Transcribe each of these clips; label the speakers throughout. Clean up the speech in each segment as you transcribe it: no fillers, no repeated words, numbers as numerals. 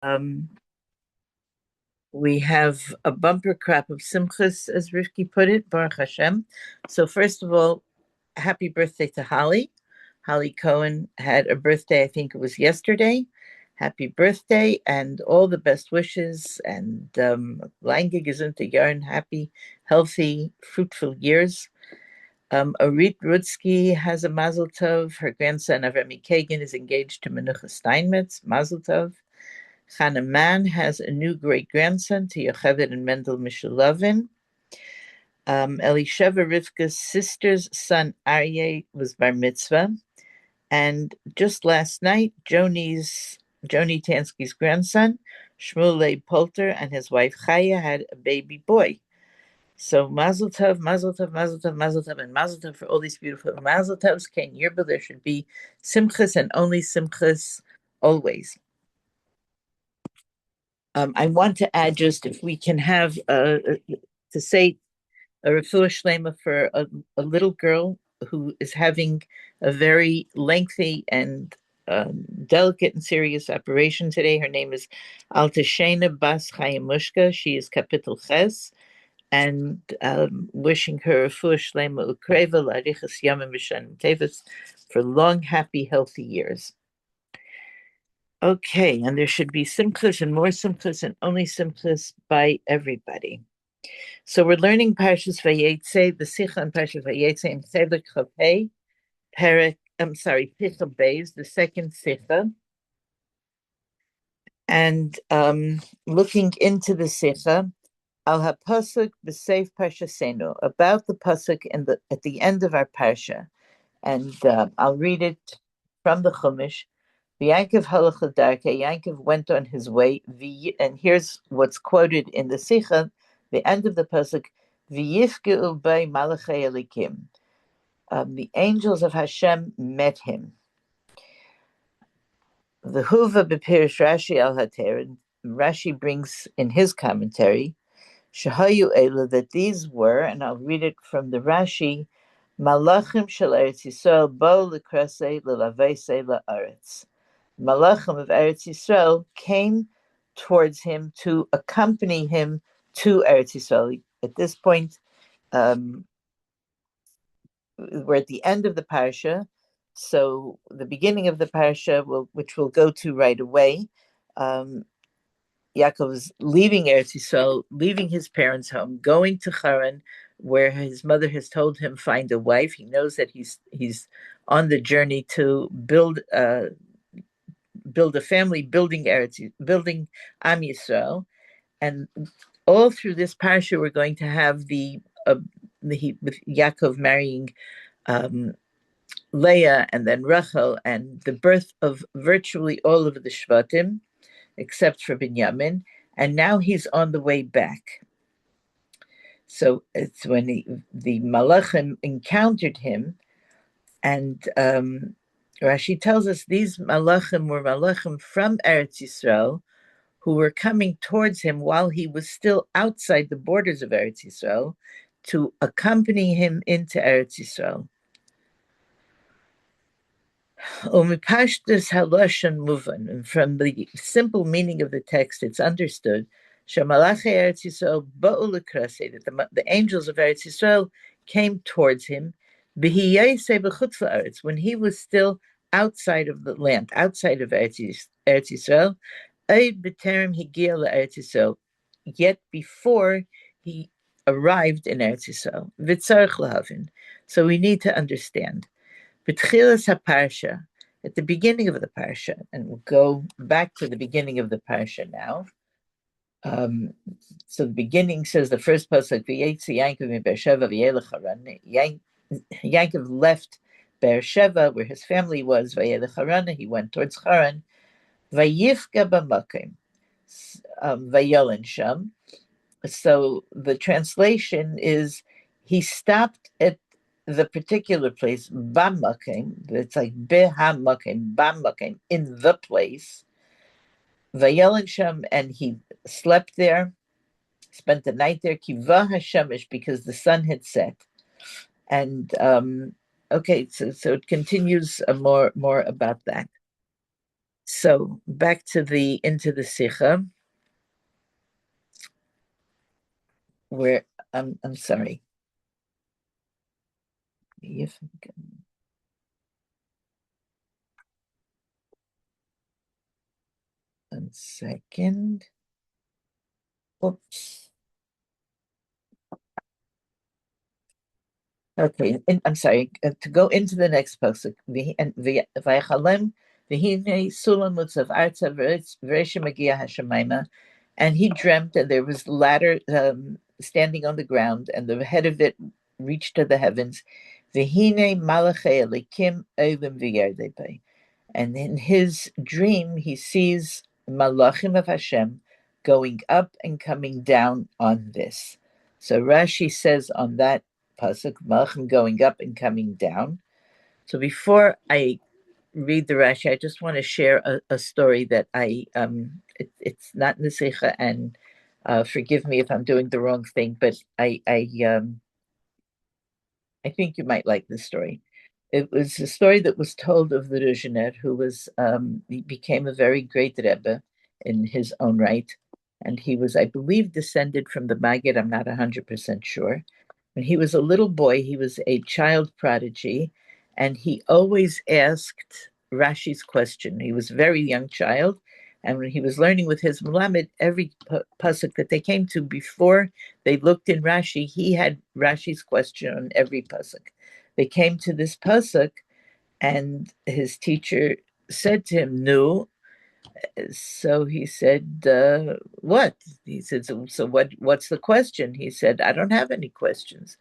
Speaker 1: Um, we have a bumper crop of simchas, as Rivki put it, Baruch Hashem. So first of all, happy birthday to Holly. Holly Cohen had a birthday, I think it was yesterday. Happy birthday and all the best wishes and lange gesunte Jahren, happy, healthy, fruitful years. Orit Rudsky has a Mazel Tov. Her grandson Avremi Kagan is engaged to Menucha Steinmetz. Mazel Tov. Chana Mann has a new great grandson to Yocheved and Mendel Mishulavin. Elisheva Rivka's sister's son Aryeh was bar mitzvah. And just last night, Joni Tansky's grandson, Shmuley Polter, and his wife Chaya had a baby boy. So Mazel Tov, Mazel Tov, Mazel Tov, Mazel Tov, and Mazel Tov for all these beautiful Mazel Tovs. Ken Yirba, there should be simchas and only simchas always. I want to add just if we can have to say a refuah shlema for a little girl who is having a very lengthy and delicate and serious operation today. Her name is Altashena Bas Chayamushka. She is Kapitel Ches, and wishing her a refuah shlema ukreva larichas yamim v'shanim tevis for long, happy, healthy years. Okay, and there should be simchas and more simchas and only simchas by everybody. So we're learning Parshas Vayetze, the Sicha on Parshas Vayetze in Chelek Chafei, Sicha Beis, the second Sicha, and looking into the Sicha, Al HaPasuk B'Seif Parshasenu, about the pasuk at the end of our parsha, and I'll read it from the Chumash. Yankov halach l'darke. Yankov went on his way. And here's what's quoted in the Sicha, the end of the pasuk. V'yifkeu bei malachei elikim. The angels of Hashem met him. The Huva b'pirish Rashi al Hater. Rashi brings in his commentary, Shahayu Ela, that these were, and I'll read it from the Rashi, Malachim shel Eretz Yisrael bo l'krasei l'laveisei la'aretz. Malachim of Eretz Yisrael came towards him to accompany him to Eretz Yisrael. At this point, we're at the end of the parsha, so the beginning of the parsha, which we'll go to right away. Yaakov is leaving Eretz Yisrael, leaving his parents' home, going to Haran, where his mother has told him find a wife. He knows that he's on the journey to build a family, building Am Yisrael, and all through this parsha we're going to have with Yaakov marrying Leah and then Rachel, and the birth of virtually all of the Shvatim, except for Binyamin, and now he's on the way back. So it's when the Malachim encountered him, and Rashi tells us these Malachim were Malachim from Eretz Yisrael, who were coming towards him while he was still outside the borders of Eretz Yisrael to accompany him into Eretz Yisrael. Umipashtus haloshan muvan, and from the simple meaning of the text, it's understood Shamalache Eretz Yisrael ba'u l'krasei, that the angels of Eretz Yisrael came towards him b'hiyasei b'chutz la'aretz, when he was still outside of the land, outside of Eretz Yisrael, Eid b'terem higia la'Eretz Yisrael, yet before he arrived in Eretz Yisrael. V'tzarich lahavin. So we need to understand. B'tchilas haparsha, at the beginning of the parsha, and we'll go back to the beginning of the parsha now. So the beginning says the first pasuk, Vayetze Yankov in Beersheva v'yelech Haran. Yankov left Beersheva, where his family was, v'yelech Haran. He went towards Haran. Vayifka b'makim, vayolen sham. So the translation is he stopped at the particular place, bamakim. It's like behamakim, bamakim, in the place. Vayolen sham, and he slept there, spent the night there. Kiva hashamish, because the sun had set. And okay, so it continues more about that. So back to the into the Sikha, where I'm sorry. If 1 second. Oops. Okay, I'm sorry. To go into the next pasuk, v'yachalem v'hine sulam mutzav arza v'resha magia hashemayma, and he dreamt that there was ladder standing on the ground, and the head of it reached to the heavens. V'hine malachei elikim olim v'yerdei. And in his dream, he sees malachim of Hashem going up and coming down on this. So Rashi says on that pasuk, malachim going up and coming down. So before I read the Rashi, I just want to share a story that it's not in the Sikha, and forgive me if I'm doing the wrong thing, but I think you might like this story. It was a story that was told of the Ruzhiner, who he became a very great Rebbe in his own right. And he was, I believe, descended from the Maggid. I'm not 100% sure. When he was a little boy, he was a child prodigy, and he always asked Rashi's question. He was a very young child, and when he was learning with his Melamed, every pasuk that they came to before they looked in Rashi, he had Rashi's question on every pasuk. They came to this pasuk, and his teacher said to him, "No." So he said, "What?" He said, "So what? What's the question?" He said, "I don't have any questions."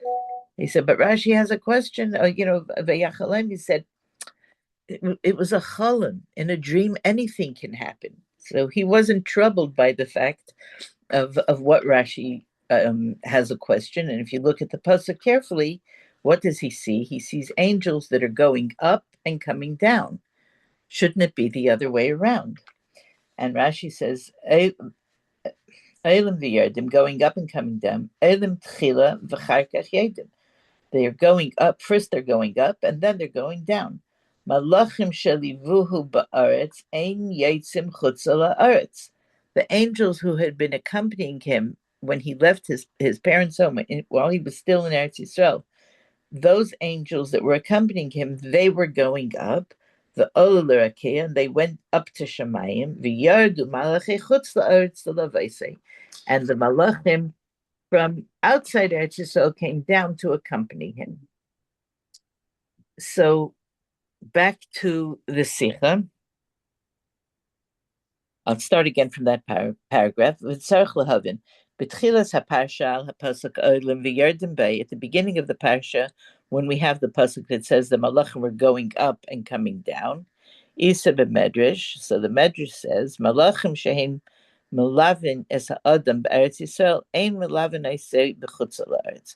Speaker 1: He said, "But Rashi has a question. Vayachalem." He said, it was a cholim. In a dream, anything can happen. So he wasn't troubled by the fact of what Rashi has a question. And if you look at the pasuk carefully, what does he see? He sees angels that are going up and coming down. Shouldn't it be the other way around? And Rashi says, Elim v'yerdim, going up and coming down. Elim tchila v'charkach yedim. They are going up. First, they're going up, and then they're going down. Malachim shelivuhu ba'aretz ein yitzim chutza la'aretz. The angels who had been accompanying him when he left his parents' home while he was still in Eretz Yisrael, those angels that were accompanying him, they were going up. The Olularakeh, and they went up to Shemayim. V'yardu malachi chutz la'aretz l'avaisei, and the malachim from outside Eretz Yisrael came down to accompany him. So back to the Sikha. I'll start again from that paragraph. At the beginning of the parsha, when we have the pasuk that says the malachim were going up and coming down, Isa b'medrash. So the medrash says malachim shehem melavin es ha'adam b'eretz Yisrael ein melavin eisei b'chutz la'aretz.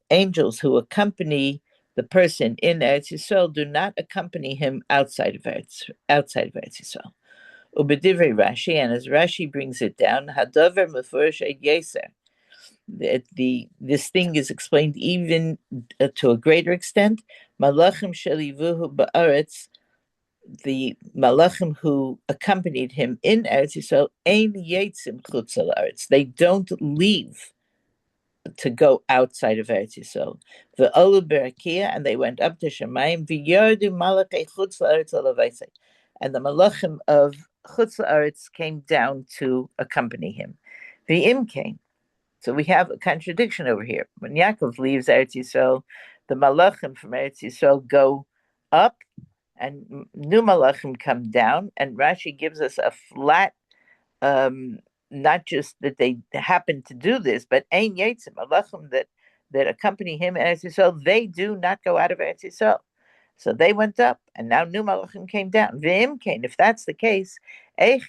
Speaker 1: Angels who accompany the person in Eretz Yisrael do not accompany him outside of Eretz Yisrael. Ubedivrei Rashi, and as Rashi brings it down, Hadavar Mefurish Yeser. This thing is explained even to a greater extent. Malachim Shelivuhu Ba'aretz, the malachim who accompanied him in Eretz Yisrael, Ein Yetzim Chutz La'aretz. They don't leave to go outside of Eretz Yisrael. The Olu Berakia, and they went up to Shemayim. V'yardu Malachei Chutz La'aretz Alavaisei, and the malachim of Chutz La'aretz came down to accompany him. The Im came. So we have a contradiction over here. When Yaakov leaves Eretz Yisrael, the malachim from Eretz Yisrael go up, and new malachim come down. And Rashi gives us a flat, not just that they happen to do this, but ein yetzim malachim that accompany him Eretz Yisrael, they do not go out of Eretz Yisrael. So they went up, and now new malachim came down. V'im came. If that's the case, how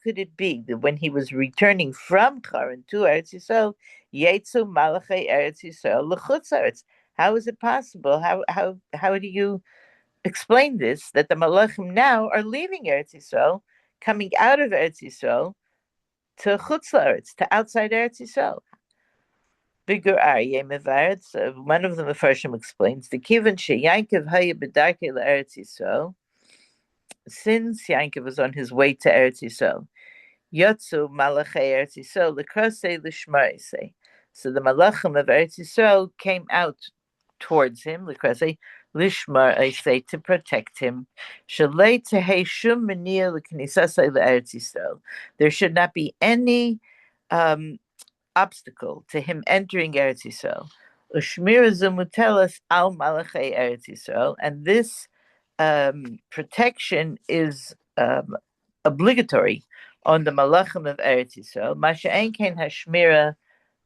Speaker 1: could it be that when he was returning from Charan to Eretz Yisrael, Yetzu Malachei Eretz Yisrael l'chutz Eretz? How is it possible? How do you explain this? That the Malachim now are leaving Eretz Yisrael, coming out of Eretz Yisrael to chutz Eretz, to outside Eretz Yisrael. Bigger Aryeh Mevaret. So one of the Mefarshim explains the Kivan Yankov Haya B'Darkei LaEretz Yisrael. Since Yankov was on his way to Eretz Yisrael, Yotzu Malachei Eretz Yisrael L'Krosei L'Shmarisei. So the Malachim of Eretz Yisrael came out towards him, L'Krosei L'Shmarisei, to protect him. Shalei Tehei Shum Meniah L'Knisasei LaEretz Yisrael. There should not be any obstacle to him entering Eretz Yisrael. Ushmira Zumutelas al Malachei Eretz Yisrael, and this protection is obligatory on the Malachim of Eretz Yisrael. Masha Enkein Hashmira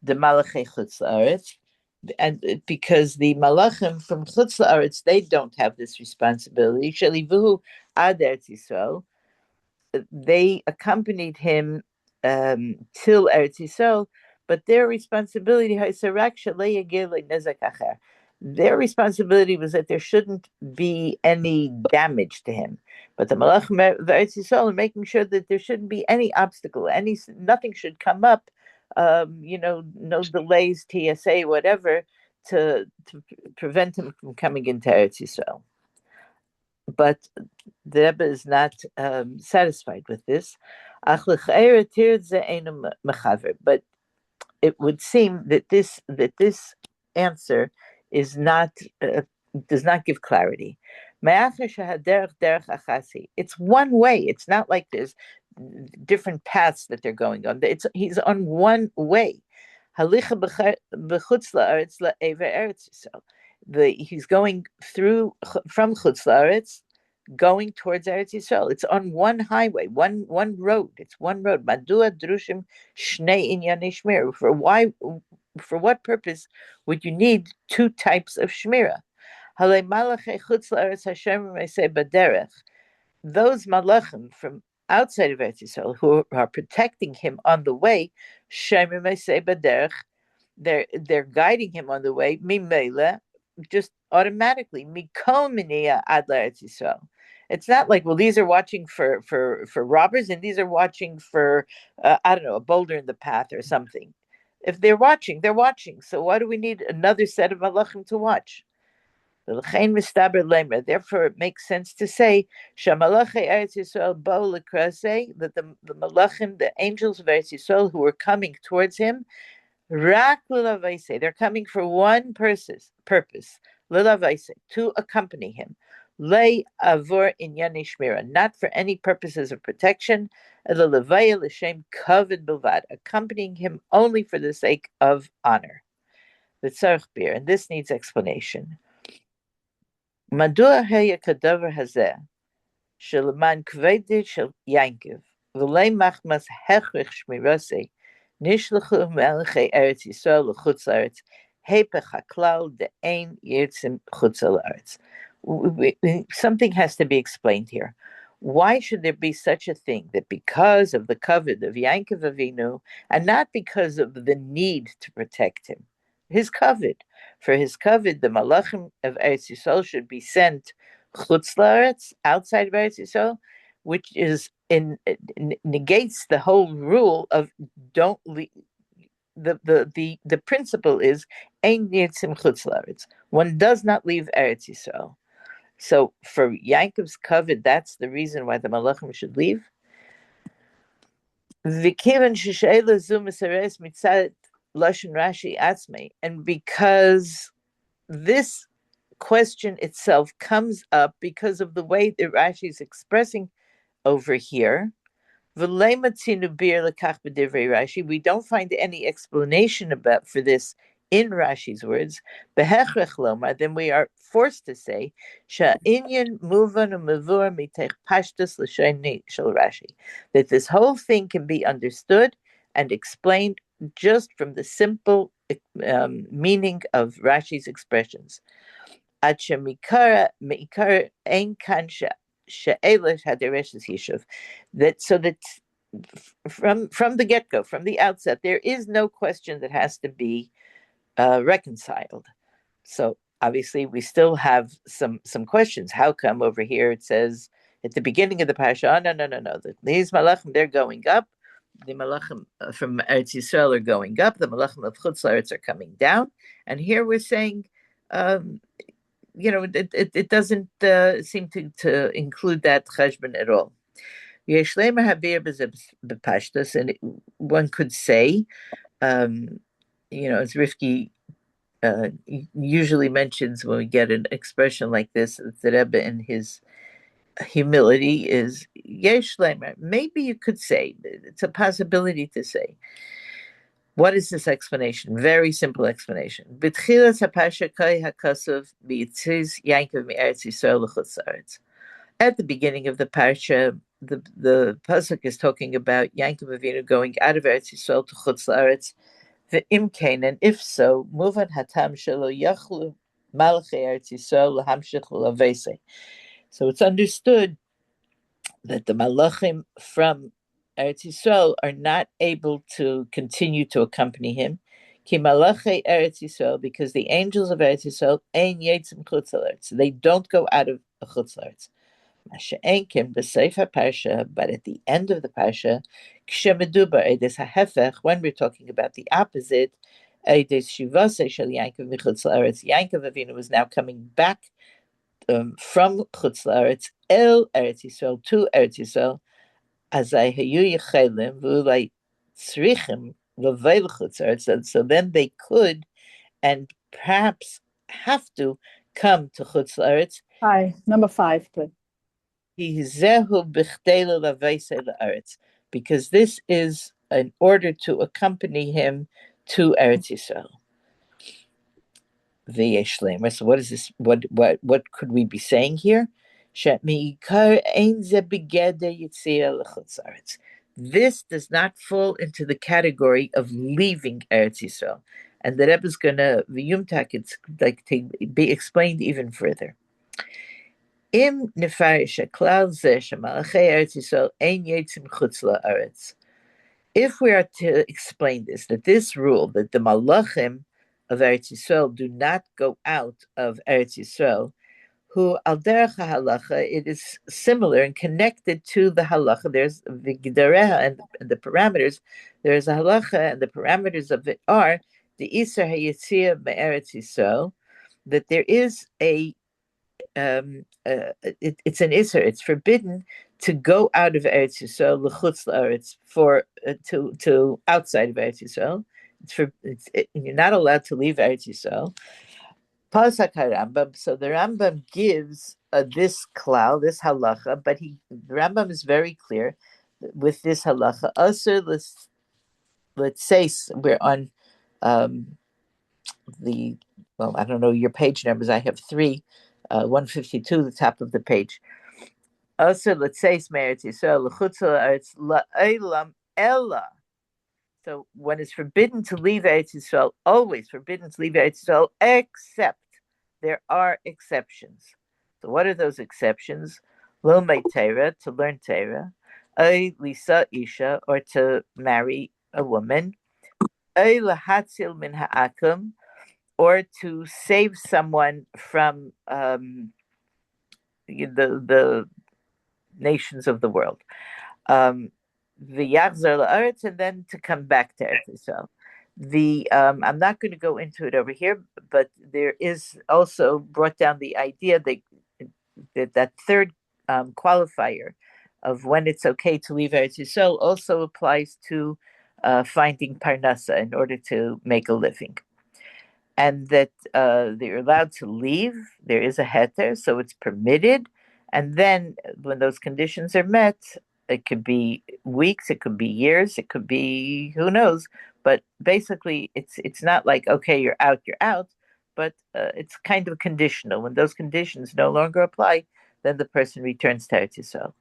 Speaker 1: the Malachei Chutz La'aretz, and because the Malachim from Chutz La'aretz, they don't have this responsibility. Shelivuhu ad Eretz Yisrael, they accompanied him till Eretz Yisrael, but their responsibility, their responsibility was that there shouldn't be any damage to him. But the Malachim of Eretz Yisrael are making sure that there shouldn't be any obstacle, nothing should come up, no delays, TSA, whatever, to prevent him from coming into Eretz Yisrael. But the Rebbe is not satisfied with this. But it would seem that this answer is not does not give clarity. It's one way. It's not like there's different paths that they're going on. He's on one way. He's going through from Chutz La'aretz, going towards Eretz Yisrael. It's on one highway, one road. It's one road. Madua drushim shnei inyanei shmira. For what purpose would you need two types of shmira? Halei malachei Chutz La'aretz Hashem meisei baderech. Those malachim from outside of Eretz Yisrael who are protecting him on the way, Shemer meisei baderech, they're guiding him on the way. Mimela, just automatically. Mikol miniyah ad Eretz Yisrael. It's not like, well, these are watching for robbers and these are watching for I don't know, a boulder in the path or something. If they're watching, they're watching. So why do we need another set of malachim to watch? Therefore, it makes sense to say that the malachim, the angels of Eretz Yisrael who were coming towards him, they're coming for one purpose, to accompany him. Lei avor inyani shmira, not for any purposes of protection, accompanying him only for the sake of honor. And this needs explanation. Madua heya kadavar hazeh, shelaman kvedid shel Yankov, v'lei machmas hechrich shmirase, nishlechu melechei Eretz Yisrael l'chutz la'aretz, hepech haklal de'ein yirtzim chutz la'aretz. Something has to be explained here. Why should there be such a thing that because of the kavod of Yankov Avinu, and not because of the need to protect him, his kavod, for his kavod, the malachim of Eretz Yisrael should be sent chutz la'aretz, outside of Eretz Yisrael, which negates the whole rule of don't leave. The principle is ein yitzim chutz la'aretz. One does not leave Eretz Yisrael. So for Yankov's kavod, that's the reason why the malachim should leave. And because this question itself comes up because of the way that Rashi is expressing over here. We don't find any explanation for this in Rashi's words. Then we are forced to say that this whole thing can be understood and explained just from the simple meaning of Rashi's expressions. That so that from the get-go, from the outset, there is no question that has to be reconciled. So obviously we still have some questions. How come over here it says at the beginning of the parasha, no, these malachim, they're going up, the Malachim from Eretz Yisrael are going up, the Malachim of Chutz La'aretz are coming down, and here we're saying, it doesn't seem to include that cheshbon at all. And one could say, as Rifki usually mentions when we get an expression like this, the Rebbe in his humility is yesh lemer. Maybe you could say, it's a possibility to say. What is this explanation? Very simple explanation. B'tchilas hapasha kai hakasuv b'yitziz Yankov mi'eretz Yisrael l'chutz la'aretz. At the beginning of the parsha, the pasuk is talking about Yankov Avinu going out of Eretz Yisrael to chutz la'aretz. Ve'imkein, and if so, muvan hatam shelo yachlu malchei Eretz Yisrael lahamshich l'avese. So it's understood that the malachim from Eretz Yisrael are not able to continue to accompany him. Ki malachei Eretz Yisrael, because the angels of Eretz Yisrael ein yetzim chutz la'aretz. They don't go out of chutz la'aretz. Masha'enkim b'seif parsha, but at the end of the parsha, kshemedubar edes hahefech, when we're talking about the opposite, edes shivase shel Yankov michutz la'aretz. Yankov Avinu was now coming back from chutz la'aretz el Eretz Yisrael to Eretz Yisrael, azay hayu yechelim v'ulay tzrichim l'vei l'chutz la'aretz. So then they could and perhaps have to come to chutz la'aretz.
Speaker 2: Hi, number 5, please.
Speaker 1: Because this is in order to accompany him to Eretz Yisrael. So what is this? What could we be saying here? This does not fall into the category of leaving Eretz Yisrael, and the Rebbe is going to it's like to be explained even further. If we are to explain this, that this rule, that the malachim of Eretz Yisrael do not go out of Eretz Yisrael, who al derech halacha, it is similar and connected to the halacha. There's the gedereha and the parameters. There is a halacha, and the parameters of it are the Isar hayitzia me'eretz Yisrael, that there is a it's an Isser. It's forbidden to go out of Eretz Yisrael l'chutz la'aretz for to outside of Eretz Yisrael. You're not allowed to leave Eretz Yisrael. Pasak Rambam. So the Rambam gives this klal, this halacha, but the Rambam is very clear with this halacha. Also, let's say we're on I don't know your page numbers. I have 3. 152, the top of the page. Also, let's say Eretz Yisrael l'chutz la'aretz la'elam ella. So when it's forbidden to leave Eretz Yisrael, always forbidden to leave Eretz Yisrael, except there are exceptions. So what are those exceptions? Lomei Torah, to learn Torah, ay lisa isha, or to marry a woman, ay lahatzil min ha'akum, or to save someone from the nations of the world, the Yachzor la'aretz, and then to come back to Eretz Yisrael. I'm not going to go into it over here, but there is also brought down the idea that third qualifier of when it's okay to leave Eretz Yisrael also applies to finding parnasa in order to make a living. And that they're allowed to leave. There is a heter, so it's permitted. And then when those conditions are met, it could be weeks, it could be years, it could be who knows. But basically, it's not like, okay, you're out, but it's kind of conditional. When those conditions no longer apply, then the person returns to Eretz Yisrael.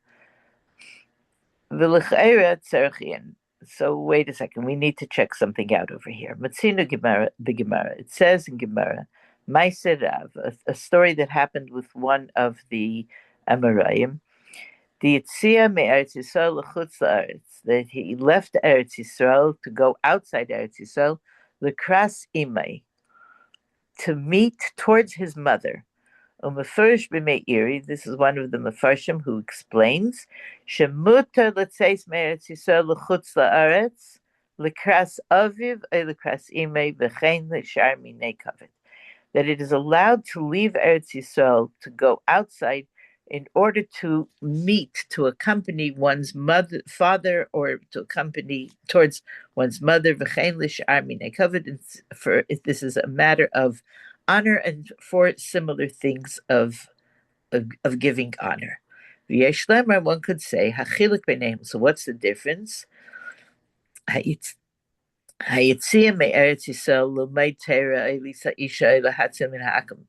Speaker 1: So wait a second, we need to check something out over here. Matzino Gemara, the Gemara. It says in Gemara, Ma'aseh Rav, a story that happened with one of the Amoraim, the Yitzia me'Eretz Yisrael l'chutz la'aretz, that he left Eretz Yisrael to go outside Eretz Yisrael, l'kras imay, to meet towards his mother, Umefurish b'meiri. This is one of the mefarshim who explains shemutar letzeis me'eretz Yisrael l'chutz la'aretz l'kras aviv l'kras imei v'chein l'shar minei kavod. That it is allowed to leave Eretz Yisrael to go outside in order to meet, to accompany one's mother, father, or to accompany towards one's mother. V'chein l'shar minei kavod. For this is a matter of honor and for similar things of giving honor. V'yesh lemar, one could say hachiluk b'neihem. So what's the difference? Hayitzia me'eretz Yisrael l'may Torah elisa isha elahatzim min ha'akum.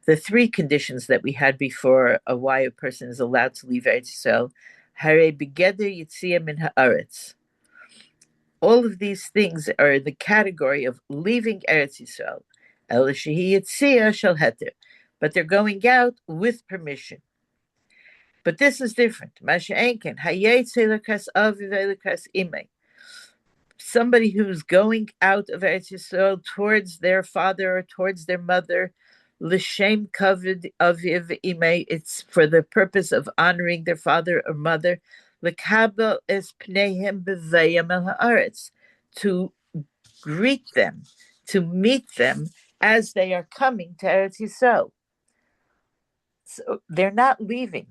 Speaker 1: The three conditions that we had before of why a person is allowed to leave Eretz Yisrael, hare begeder yitzia min ha'aretz. All of these things are in the category of leaving Eretz Yisrael. El shehi yitzia shel heter, but they're going out with permission. But this is different. Masha enken hayetze lekas aviv lekas imei. Somebody who's going out of Eretz Yisrael towards their father or towards their mother, l'shem kavod aviv imei, it's for the purpose of honoring their father or mother, l'kabel es pneihem b'vayim el haaretz, to greet them, to meet them as they are coming to Eretz Yisrael. So they're not leaving;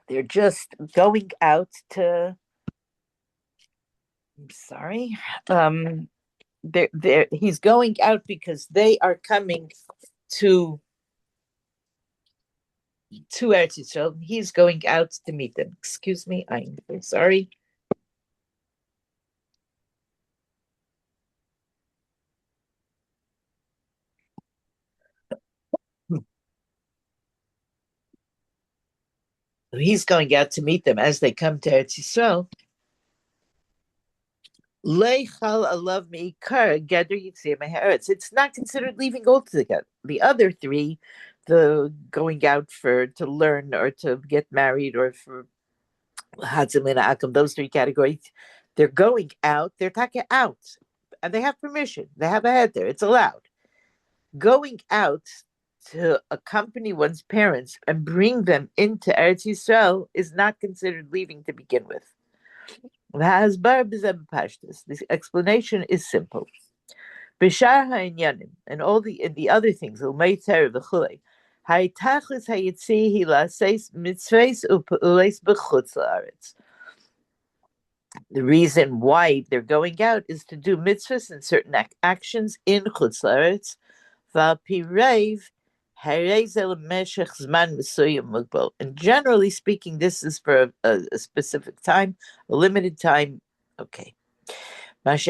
Speaker 1: they're just going out to. I'm sorry. He's going out because they are coming to Eretz Yisrael. He's going out to meet them. Excuse me, I'm sorry. He's going out to meet them as they come to Eretz Yisrael. It's not considered leaving altogether. The other three, the going out to learn or to get married or for Hatzim Akam, those three categories, they're going out, they're talking out, and they have permission. They have a head there. It's allowed. Going out to accompany one's parents and bring them into Eretz Yisrael is not considered leaving to begin with. The explanation is simple. And all the other things, the reason why they're going out is to do mitzvahs and certain actions in Chutz La'aretz. And generally speaking, this is for a specific time, a limited time. Okay. But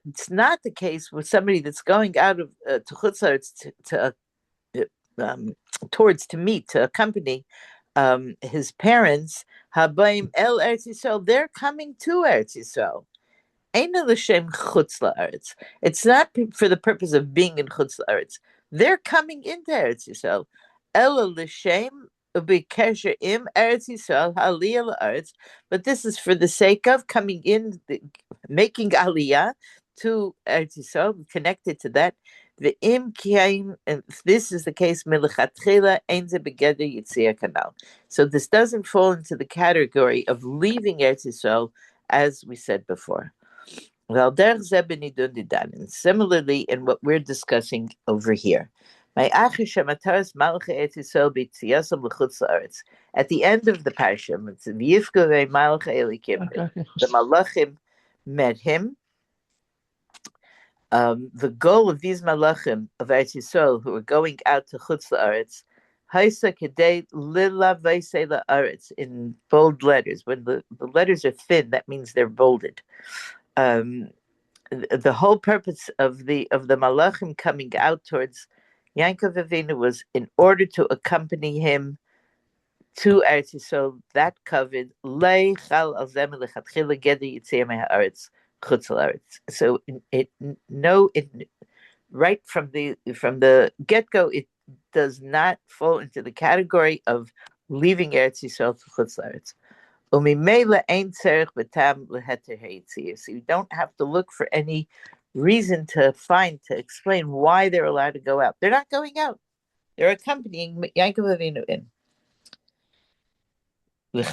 Speaker 1: it's not the case with somebody that's going out of to Chutz La'aretz towards to meet, to accompany his parents. Habayim el Eretz Yisrael, they're coming to Eretz Yisrael. It's not for the purpose of being in Chutz La'aretz. They're coming into Eretz Yisrael. Ela l'shem ubikesher im Eretz Yisrael haliyah la'aretz. But this is for the sake of coming in, making aliyah to Eretz Yisrael, connected to that. The im kiyaim, and this is the case milichatchila einze begeder yitzia kanal. So this doesn't fall into the category of leaving Eretz Yisrael, as we said before. And similarly, in what we're discussing over here, at the end of the parashah, the malachim met him. The goal of these malachim of Eretz Yisrael who are going out to Chutz La'aretz, Haisa Kedei Lila Vaisei La'aretz, in bold letters. When the letters are thin, that means they're bolded. The whole purpose of the malachim coming out towards Yaakov Avinu was in order to accompany him to Eretz Yisrael. That covered Lei Chal Al Zem Lechatchila Geder Yitzei Me'Haaretz Chutz La'aretz. So right from the get-go, it does not fall into the category of leaving Eretz Yisrael to Chutz La'aretz. So you don't have to look for any reason to explain why they're allowed to go out. They're not going out. They're accompanying Yaakov Avinu in. But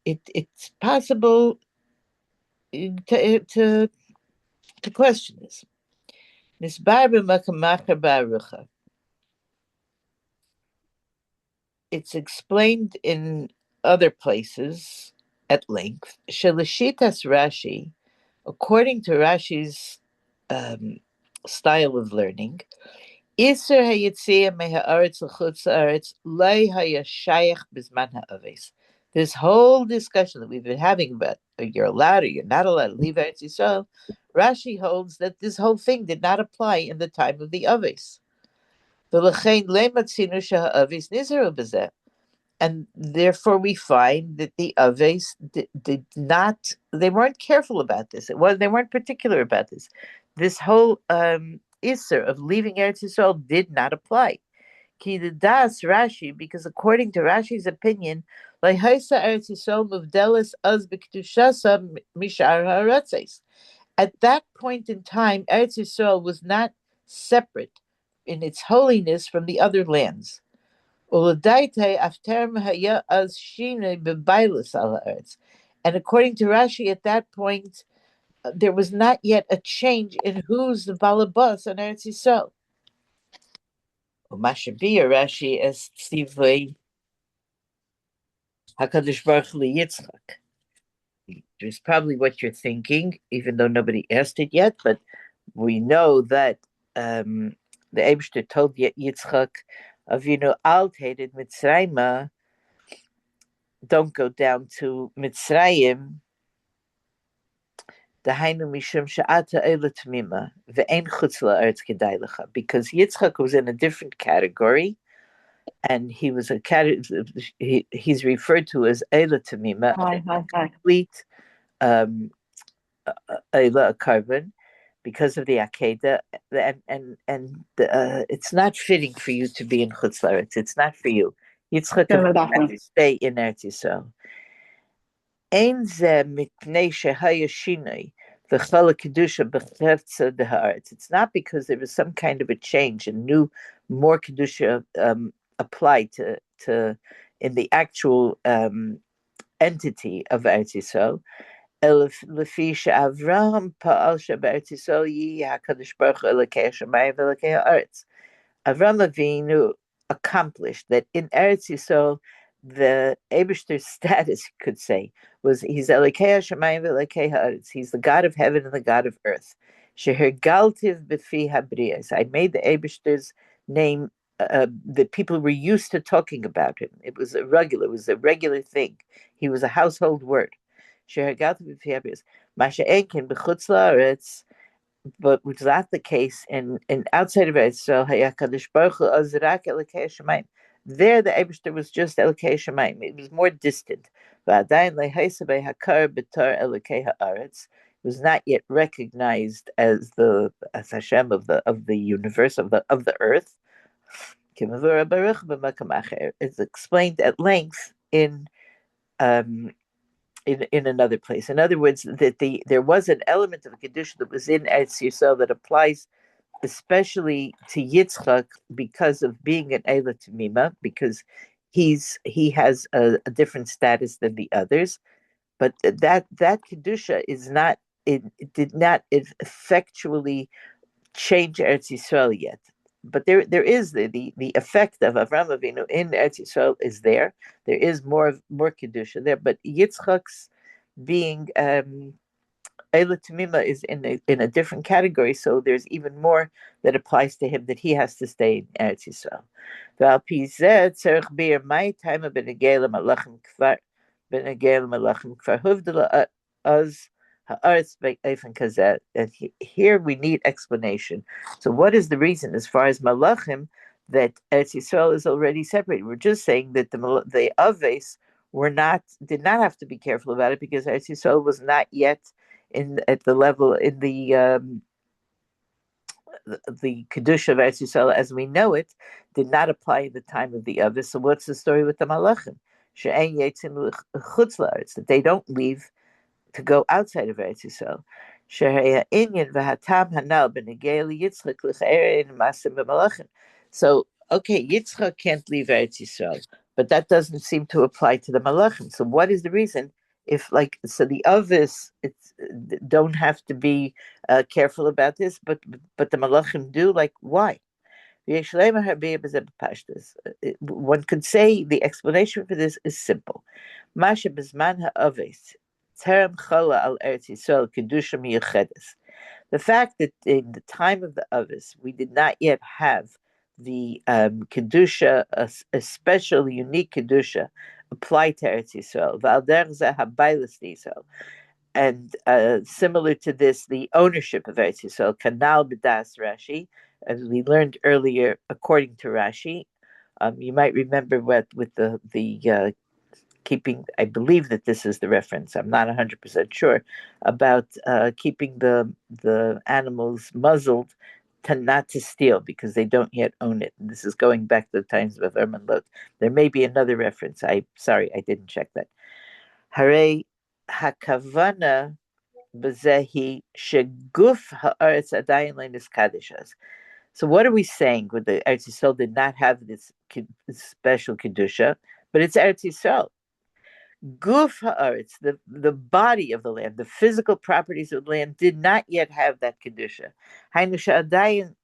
Speaker 1: it's possible to question this. It's explained in other places at length. Shelashitas Rashi, according to Rashi's style of learning, Iser hayitzia mehaaretz l'chutz haaretz lei hayashayach bizman ha'aves. This whole discussion that we've been having about you're allowed or you're not allowed to leave Eretz Yisrael, Rashi holds that this whole thing did not apply in the time of the Aves. And therefore we find that the Aves did not, they weren't careful about this. They weren't particular about this. This whole Isser of leaving Eretz Yisrael did not apply. Ki das Rashi, because according to Rashi's opinion, Eretz Yisrael muvdelis az b'kedushasa mishar ha'aratzes. At that point in time, Eretz Yisrael was not separate in its holiness from the other lands. And according to Rashi, at that point, there was not yet a change in who's the balabas on Eretz Yisrael. Umashabia Rashi as Tzivlei Hakadosh Baruch Hu Yitzchak. Which is probably what you're thinking, even though nobody asked it yet. But we know that the Eibshter told Yitzchak, Avinu altated Mitzrayim, don't go down to Mitzrayim. Dahainu mishum she'ata eila tamima ve'ein chutz la'aretz kedai lecha, because Yitzchak was in a different category, and he was he's referred to as eila tamima, complete eila, a carbon, because of the Akeda, and it's not fitting for you to be in Chutz La'aretz. It's not for you. Yitzchak has to stay in Eretz Yisrael. Ein ze mitnei shehaya shinoi v'chala kedusha b'chefza dehaaretz. It's not because there was some kind of a change and new, more kedusha applied to in the actual entity of Eretz Yisrael. לפי שאברהם פעל שבארץ ישראל יהיה הקדוש ברוך הוא אלוקי השמיים ואלוקי הארץ. Avram Avinu accomplished that in Eretz Yisrael, the Eibishter's status, you could say, was he's Elokei HaShamayim v'Elokei HaAretz. He's the God of heaven and the God of earth. Shehergaltiv b'fi habriyas. I made the Eibishter's name that people were used to talking about him. It was a regular thing. He was a household word. Shehergaltiv b'fi habriyas. Masha Enkin b'chutz la'aretz, but which is not the case in outside of Israel. Hayakadosh Baruch Hu azrak Elokei Shemayim. There, the Eibishter was just Elokei Shemayim. It was more distant. V'adayin lehaisa behakar b'tar Elokei haaretz. It was not yet recognized as Hashem of the universe, of the earth. It's explained at length in another place. In other words, that there was an element of Kedusha that was in Eretz Yisrael that applies especially to Yitzchak because of being an Eila Tamima, because he has a different status than the others. But that Kedusha is not, it did not effectually change Eretz Yisrael yet. But there is the effect of Avraham Avinu in Eretz Yisrael is there. There is more Kedusha there. But Yitzchak's being Eila Tamima is in a different category, so there's even more that applies to him, that he has to stay in Eretz Yisrael. V'al pi zeh tzarich bir mai taima b'negei l'malachim kfar huvdala az haaretz be'efen kazeh. And here we need explanation. So what is the reason, as far as malachim, that Eretz Yisrael is already separated? We're just saying that the Aves did not have to be careful about it, because Eretz Yisrael was not yet at the level in the Kedusha of Eretz Yisrael as we know it did not apply in the time of the others. So what's the story with the Malachim? She'en yetzim chutz la'aretz, that they don't leave to go outside of Eretz Yisrael. So, okay, Yitzchak can't leave Eretz Yisrael, but that doesn't seem to apply to the Malachim. So, what is the reason? If so the others don't have to be careful about this, but the Malachim do. Like, why? One could say the explanation for this is simple. The fact that in the time of the Avis, we did not yet have the Kedusha, a special, unique Kedusha applied to Eretz Yisrael. And similar to this, the ownership of Eretz Yisrael, Kanal B'das Rashi, as we learned earlier, according to Rashi. You might remember what with the keeping, I believe that this is the reference, I'm not 100% sure, about keeping the animals muzzled not to steal because they don't yet own it. And this is going back to the times of Herman Lot. There may be another reference. Sorry, I didn't check that. Hare hakavana b'zehi sheguf haaretz adayin le'niskadishas. So what are we saying? With the Eretz Yisrael did not have this special kedusha, but it's Eretz Yisrael. Guf haaretz, the body of the land, the physical properties of the land, did not yet have that kedusha. Hainu she'adayin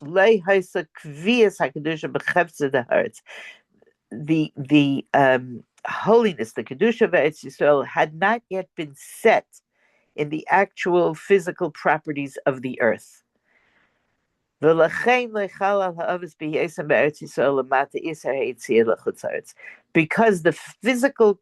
Speaker 1: lei haisa kvias hakedusha b'cheftzeh haaretz. The holiness, the kedusha of Eretz Yisrael, had not yet been set in the actual physical properties of the earth. Because the physical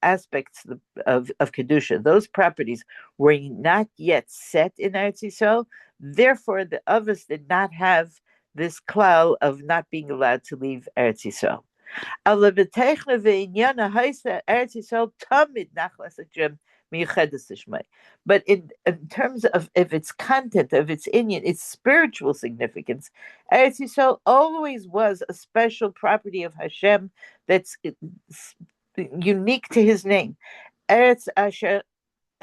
Speaker 1: aspects of kedusha, those properties were not yet set in Eretz Yisrael. Therefore, the Avos did not have this klal of not being allowed to leave Eretz Yisrael. But in terms of its content, of its inyan, its spiritual significance, Eretz Yisrael always was a special property of Hashem that's unique to His name. Eretz Asher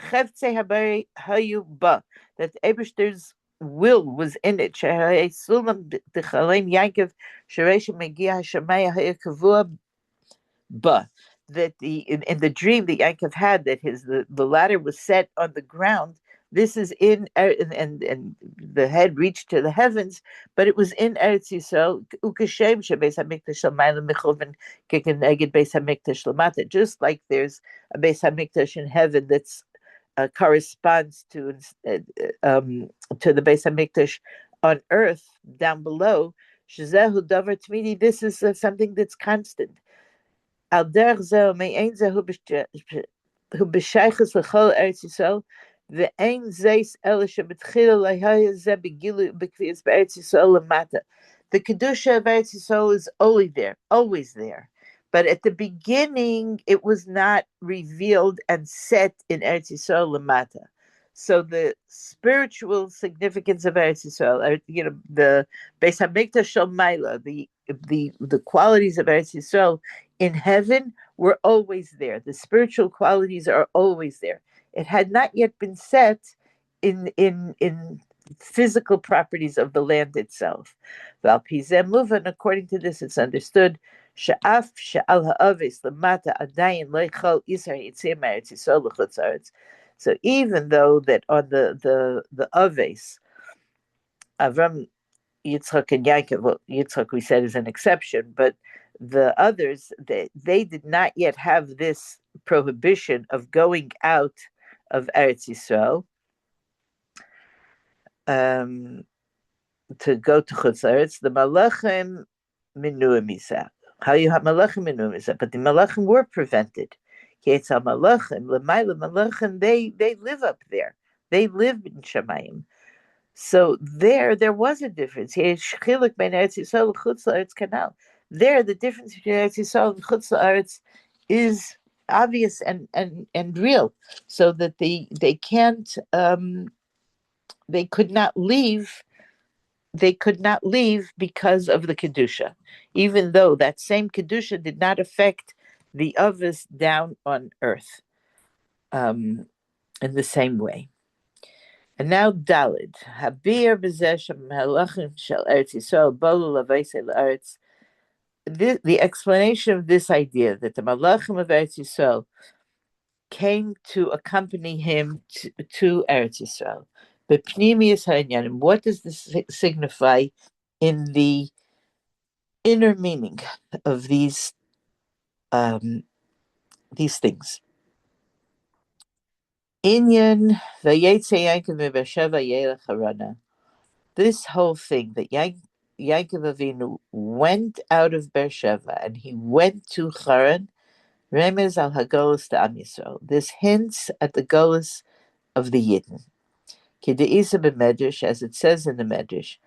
Speaker 1: Chevtze Habari Hayu Ba, that Ebershter's will was in it. Sulam Dechalem Yankov Sheresh Megia Hashamaya Haya Kavua Ba, that in the dream that Yankov had, that the ladder was set on the ground. This is in and the head reached to the heavens, but it was in Eretz Yisrael. Ukashem shebeis hamikdash l'mayla mechoven kekeneged beis hamikdash l'mata. Just like there's a beis hamikdash in heaven that's corresponds to the beis hamikdash on earth down below. Shazehu davar tmidi. This is something that's constant. Al derech zeh me'ein zeh hu b'shaychus l'chol Eretz Yisrael ve'ein zeis ela shebetchila lahaya zeh begilu b'kviyas b'Eretz Yisrael lemata. The kedusha of Eretz Yisrael is always there. But at the beginning, it was not revealed and set in Eretz Yisrael lemata. So the spiritual significance of Eretz Yisrael, the Beis Hamikdash Shel Maila, the qualities of Eretz Yisrael in heaven were always there. The spiritual qualities are always there. It had not yet been set in physical properties of the land itself. And according to this, it's understood. So even though that on the Aves, Avram, Yitzchak, and Yaakov, well, Yitzchak we said is an exception, but the others, they did not yet have this prohibition of going out of Eretz Yisrael to go to Chutz Eretz. The Malachim minu misa. How you have Malachim minu misa? But the Malachim were prevented. Ketzal Malachim l'mayla Malachim. They live up there. They live in Shamayim. So there was a difference. There, the difference between Eretz Yisrael and Chutz La'aretz is obvious and real. So that they can't, they could not leave. They could not leave because of the kedusha, even though that same kedusha did not affect the others down on earth. in the same way. And now Dalid. Habir b'zeshem halachim shel Eretz Yisrael bolu l'vayse l'Eretz. The explanation of this idea that the malachim of Eretz Yisrael came to accompany him to Eretz Yisrael. But pnimius ha'inyanim, what does this signify in the inner meaning of these things? Inyan Vayetze Yaakov Beersheva Yelech Harana. This whole thing that Yaakov Avinu went out of Beersheva and he went to Haran, Remez al Hagolus to Am Yisrael. This hints at the Golus of the Yidden. Kideisa b'Medrash, as it says in the Medrash,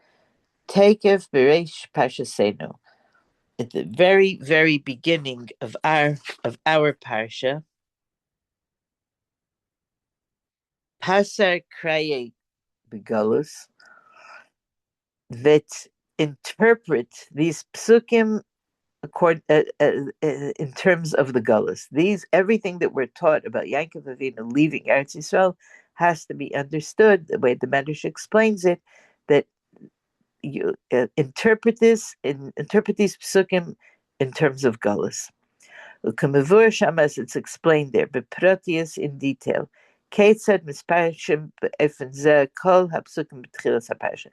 Speaker 1: Tekev Bereish Pashasenu. At the very, very beginning of our parsha, Pasar Kraye Begolus, that interpret these psukim in terms of the Golus. Everything that we're taught about Yaakov Avinu leaving Eretz Yisrael has to be understood the way the Medrash explains it. That you interpret these psukim in terms of Golus. Ukamavur Sham, as it's explained there, beprotius in detail. Ketzad misparshim be'efenzeh kol hapsukim b'tchilas haparsha.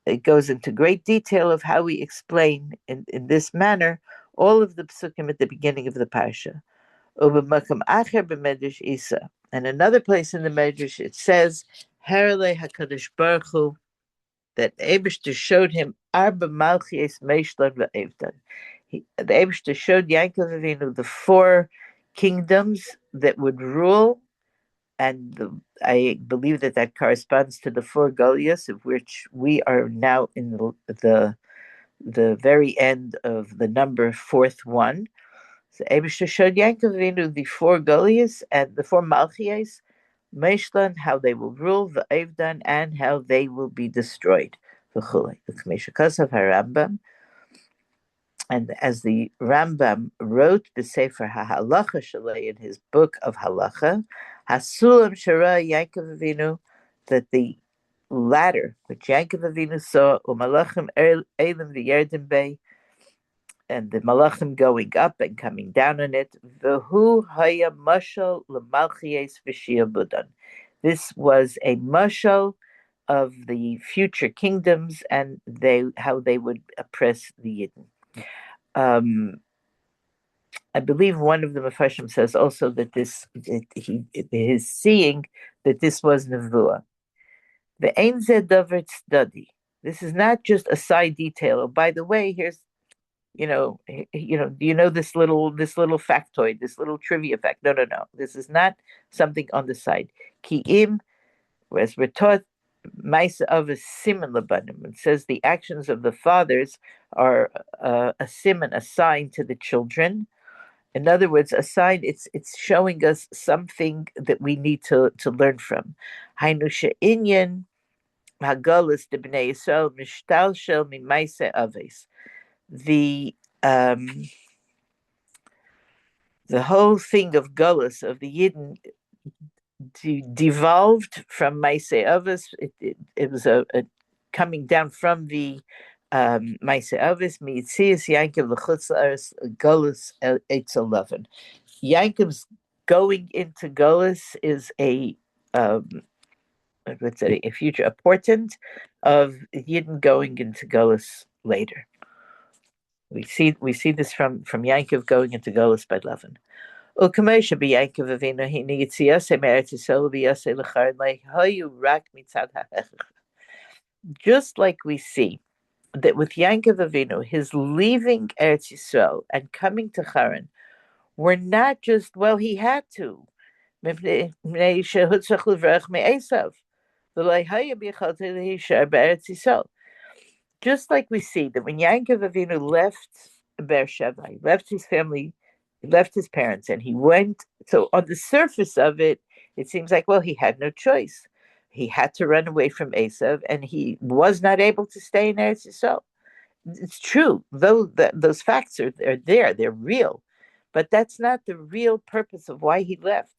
Speaker 1: It goes into great detail of how we explain in this manner all of the psukim at the beginning of the parsha. Ubemakam acher b'medrash Isa, and another place in the medrash it says, Herele Hakadosh Baruch Hu, that Eibishter showed him Arba Malchies Meishlan ve'Evdan. The Eibishter showed Yaakov Avinu the 4 kingdoms that would rule, and I believe that corresponds to the 4 Goliaths, of which we are now in the very end of the number 4th one. So Eibishter showed Yaakov Avinu the 4 Goliaths and the 4 Malchies, Meishlan, how they will rule, ve'Evdan, and how they will be destroyed. V'chulei. The Kameshakasav HaRambam, and as the Rambam wrote the Sefer HaHalacha Shalei in his book of Halacha, Hasulam Shara Yaakov Avinu, that the ladder which Yaakov Avinu saw, Umalachim Elim v'Yerdim Bay, and the Malachim going up and coming down on it, V'hu Haya Mashal L'Malchies V'Shiabudan. This was a mashal of the future kingdoms and how they would oppress the Yidden. I believe one of the Mefarshim says also that his seeing that this was Nevuah. The Ein Zeh Davar Tzaddi. This is not just a side detail. Oh, by the way, here's do you know this little factoid, this little trivia fact? No. This is not something on the side. Ki'im, whereas we're taught Maisa of a siman labanim. It says the actions of the fathers are a siman, a sign to the children. In other words, a sign. It's showing us something that we need to learn from. Hainu she'inyan hagalus debnei Yisrael mishtal shel mimaisa aves. The whole thing of Gullus, of the Yidden, devolved from Maise Avos. It was a coming down from the Maise Avos, Mitzias Yankov L'chutz La'aretz Gullus Eitz 11. Yankov's going into Gullus is a future, a portent of Yidden going into Gullus later. We see this from Yankov going into Golus by Levin. Ukamesha be Yankov Avinu hini yitziyase me'eretz Yisrael b'yase l'charin le'hayu rak mitzad ha'echach. Just like we see that with Yankov Avinu, his leaving Eretz Yisrael and coming to Haran were not just, well, he had to. Just like we see that when Yaakov Avinu left Beersheba, he left his family, he left his parents, and he went. So on the surface of it, it seems like, well, he had no choice. He had to run away from Esav, and he was not able to stay in Eretz Yisrael. It's true, though those facts are there, they're real, but that's not the real purpose of why he left.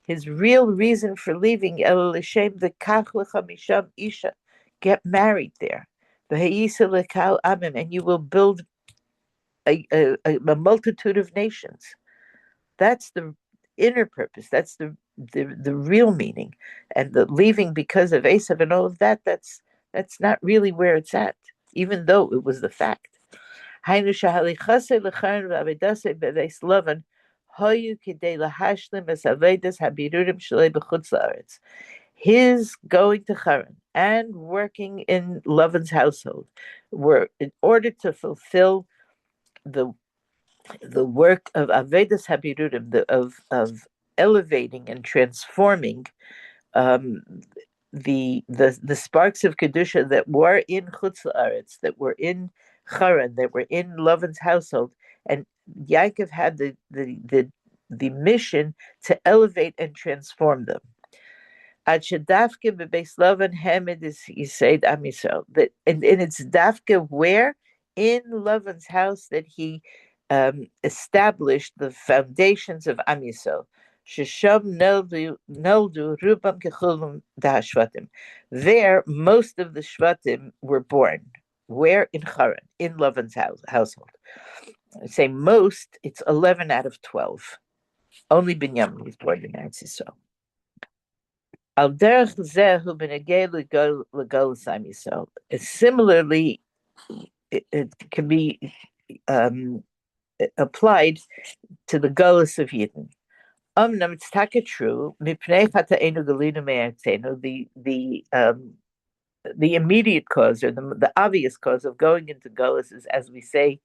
Speaker 1: His real reason for leaving El L'Shem the Kach Lecha Misham Isha, get married there. V'Hayisa Lekal Amim, and you will build a multitude of nations. That's the inner purpose. That's the real meaning. And the leaving because of Esav and all of that, that's not really where it's at, even though it was the fact. His going to Haran and working in Lavan's household were in order to fulfill the work of Avedas Habirurim, of elevating and transforming um, the sparks of kedusha that were in Chutz La'aretz, that were in Haran, that were in Lavan's household, and Yaakov had the mission to elevate and transform them. Ad shedafke bebeis Lavan Hamed is Yisrael Am Yisrael. That and it's dafke where in Lavan's house that he established the foundations of Am Yisrael. Shesham noldu rubam kechulum dahashvatim. There, most of the shvatim were born. Where in Haran, in Lavan's household. I say most, it's 11 out of 12. Only Binyamin was born in Eretz Yisrael. Al derech zeh hu benegei legolus Am Yisrael. Similarly, it can be applied to the golus of Yidden. It's taka true. Mipnei fata'enu galinu me'artzenu. The immediate cause, or the obvious cause of going into golus is, as we say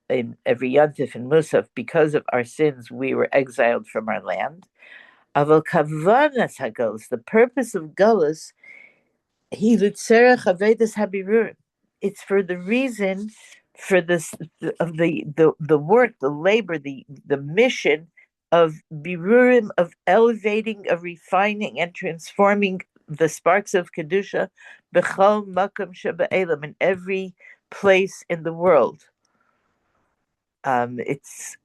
Speaker 1: in every Yontif and Musaf, because of our sins we were exiled from our land. Aval kavanas hagolus, the purpose of golus, he litzerach avedas habirurim. It's for the reason, for this of the work, the labor, the mission of birurim, of elevating, of refining, and transforming the sparks of kedusha b'chol makom sheba'elam, in every place in the world. It's,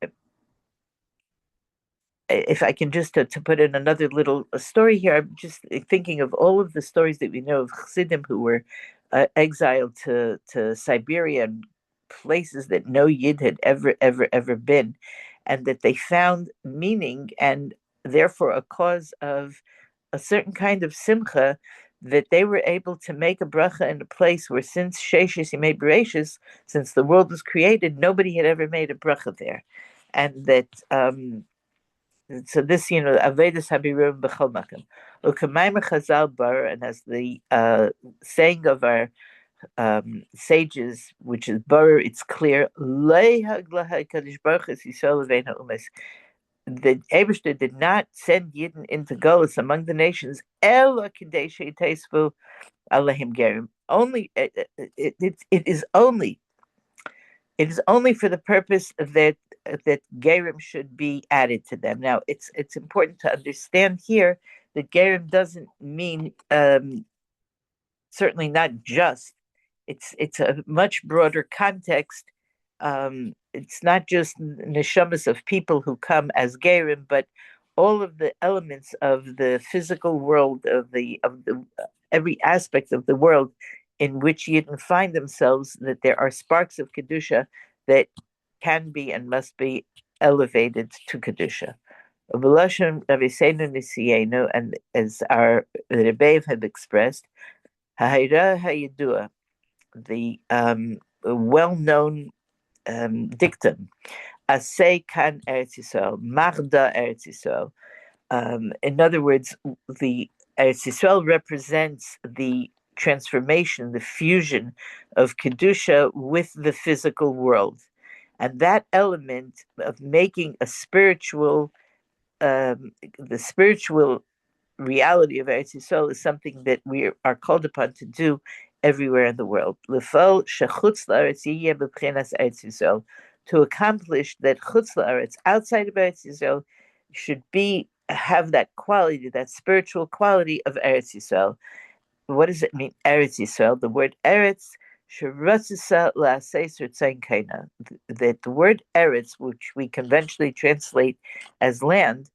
Speaker 1: if I can just to put in another little story here, I'm just thinking of all of the stories that we know of Chassidim who were exiled to Siberia and places that no Yid had ever been, and that they found meaning and therefore a cause of a certain kind of simcha, that they were able to make a bracha in a place where since Sheshis Yimei Bereshis, since the world was created, nobody had ever made a bracha there. And that so this, Avedas Habirum B'chol Makom. U'kamayim Chazal bar, and as the saying of our sages, which is bar, it's clear. Kadosh Baruch Hu Yisrael Levein Ha'umes. The Ebershter did not send Yidden into Golus among the nations. Ela Kidei She'yiteisvu Alehim Gerim. Only it is only for the purpose that Gerim should be added to them. Now, it's important to understand here that Gerim doesn't mean certainly not just. It's a much broader context. It's not just neshamas of people who come as Gerim, but all of the elements of the physical world, of the every aspect of the world in which Yidden find themselves, that there are sparks of Kedusha that can be and must be elevated to Kedusha. And as our Rebbeim have expressed, the well-known dictum, Asay kan Eretz Yisrael, Magda Eretz Yisrael. In other words, the Eretz Yisrael represents the transformation, the fusion of Kedusha with the physical world. And that element of making a spiritual, the spiritual reality of Eretz Yisrael is something that we are called upon to do everywhere in the world. To accomplish that Chutz La'aretz, outside of Eretz Yisrael, should have that quality, that spiritual quality of Eretz Yisrael. What does it mean, Eretz Yisrael? The word Eretz, that the word Eretz, which we conventionally translate as land,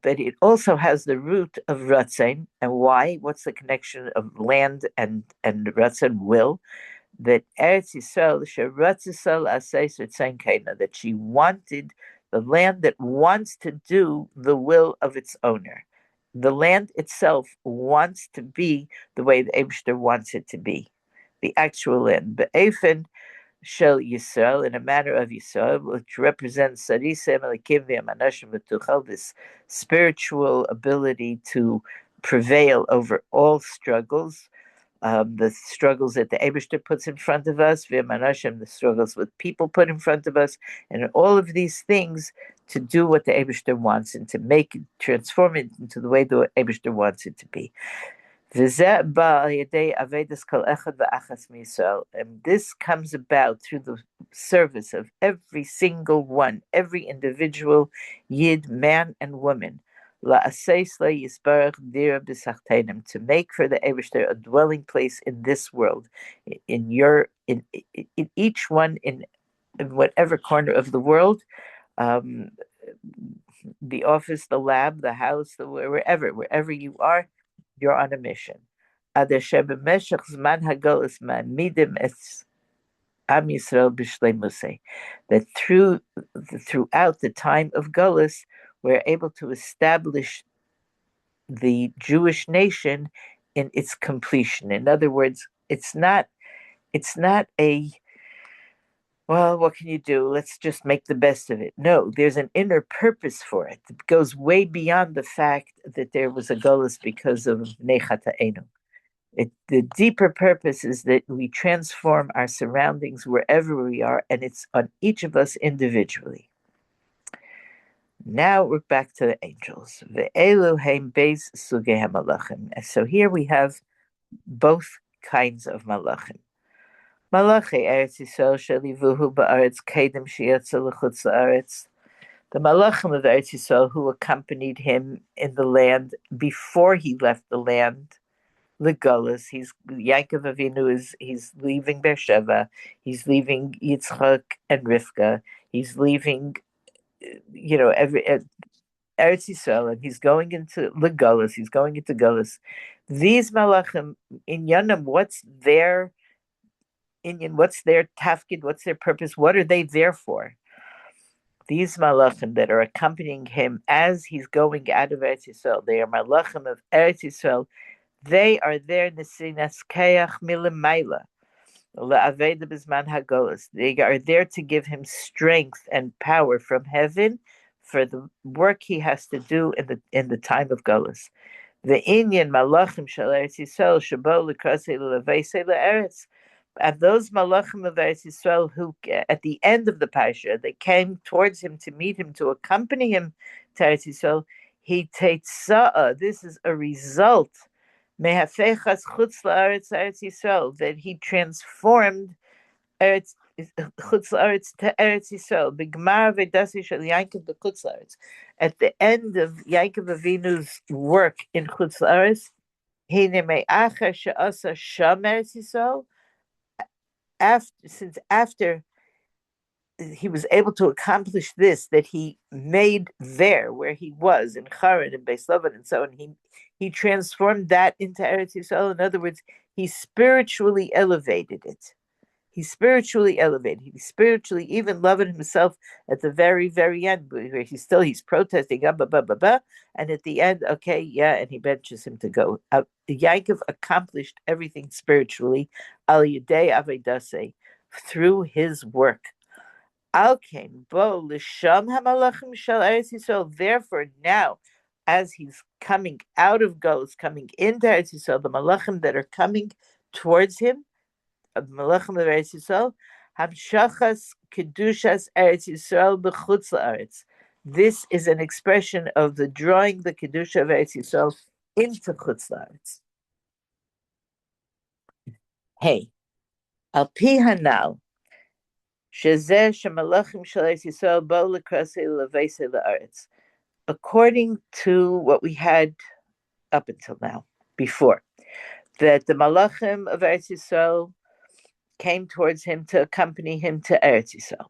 Speaker 1: but it also has the root of Ratzon. And why? What's the connection of land and Ratzon, will? That Eretz Yisrael, that she wanted the land that wants to do the will of its owner. The land itself wants to be the way the Eibishter wants it to be, the actual land. Be'efen Shel Yisrael, in a manner of Yisrael, which represents Sarisem Elikim v'Amanashim v'Tuchel, this spiritual ability to prevail over all struggles, the struggles that the Eibishter puts in front of us, v'Amanashim, the struggles with people put in front of us, and all of these things to do what the Eibishter wants and to make it, transform it into the way the Eibishter wants it to be. And this comes about through the service of every single one, every individual Yid, man and woman, to make for the Eibishter a dwelling place in this world, in each one, in whatever corner of the world, the office, the lab, the house, wherever you are, you're on a mission. That throughout the time of Golus, we're able to establish the Jewish nation in its completion. In other words, it's not a, well, what can you do? Let's just make the best of it. No, there's an inner purpose for it. It goes way beyond the fact that there was a Golus because of Nechata'enu. The deeper purpose is that we transform our surroundings wherever we are, and it's on each of us individually. Now we're back to the angels. So here we have both kinds of malachim. Malachi Eretz Yisrael shelivuhu ba'aretz kedem sheyatza l'chutz la'aretz. The malachim of Eretz Yisrael who accompanied him in the land before he left the land, the Gullus. Yaakov Avinu he's leaving Beersheba. He's leaving Yitzchak and Rivka. He's leaving, Eretz Yisrael, and he's going into the Gullus. He's going into Gullus. These malachim in Yanam, what's their Indian, what's their tafkid, what's their purpose, what are they there for? These malachim that are accompanying him as he's going out of Eretz Yisrael, they are malachim of Eretz Yisrael. They are there nesinas keach milimayla la'aveda b'zman hagolos. They are there to give him strength and power from heaven for the work he has to do in the time of Golos. The Inyan malachim shel Eretz Yisrael shabo l'krasei l'leveisei la'eretz. And those malachim of Eretz Yisrael who, at the end of the parsha, they came towards him to meet him, to accompany him to Eretz Yisrael. He teitza'a. This is a result. Mehafechas chutz la'aretz Eretz Yisrael, that he transformed Eretz chutz la'aretz to Eretz Yisrael. B'gmar v'dasi shel Yaakov b'chutz la'aretz. At the end of Yaakov Avinu's work in chutz la'aretz, hine me'achar she'asa sham Eretz Yisrael. After he was able to accomplish this, that he made there where he was in Haran and Beis Lavan and so on, he transformed that into Eretz Yisrael. In other words, he spiritually elevated it. He spiritually even loving himself at the very, very end, where he's protesting, and at the end, okay, yeah, and he benches him to go. Yaakov accomplished everything spiritually, al yedei avedase, through his work. Therefore, now, as he's coming out of Golus, coming into Eretz Yisrael, the malachim that are coming towards him, the malachim of Eretz Yisrael, hamshachas kedushas Eretz Yisrael b'chutz la'aretz. This is an expression of the drawing the kedusha of Eretz Yisrael into chutz la'aretz. Hey, al pi hanal. According to what we had up until now, before, that the malachim of Eretz Yisrael came towards him to accompany him to Eretz Yisrael.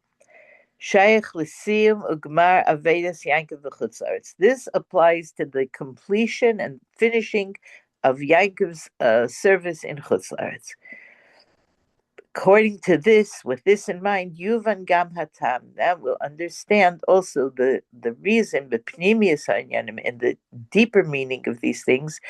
Speaker 1: Shaykh Lyceum Ugmar Avedas Yankov v'Chutzlaretz. This applies to the completion and finishing of Yankov's service in Chutzlaretz. According to this, with this in mind, Yuvan Gam Hatam, that will understand also the reason, the Pnimius Hanyanim, and the deeper meaning of these things.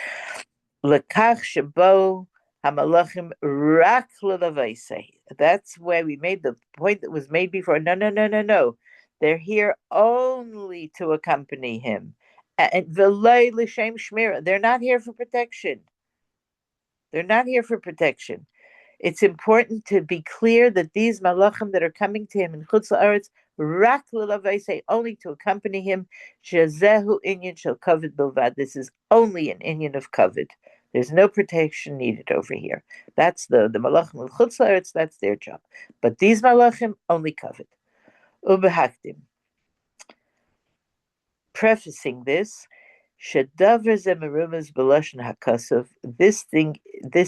Speaker 1: Lekach Shabo Hamalachim Rak L'Lavaisei. That's why we made the point that was made before. No. They're here only to accompany him. And V'lei L'Shem Shmira. They're not here for protection. They're not here for protection. It's important to be clear that these malachim that are coming to him in Chutz La'aretz, rak l'lavayse, only to accompany him, shezehu inyan shel kavod bilvad. This is only an inyan of kavod. There's no protection needed over here. That's the malachim of Chutz La'aretz, that's their job. But these malachim, only kavod. Ubehakdim. Prefacing this, Shadavar Zemerumas Belashon Hakasov. This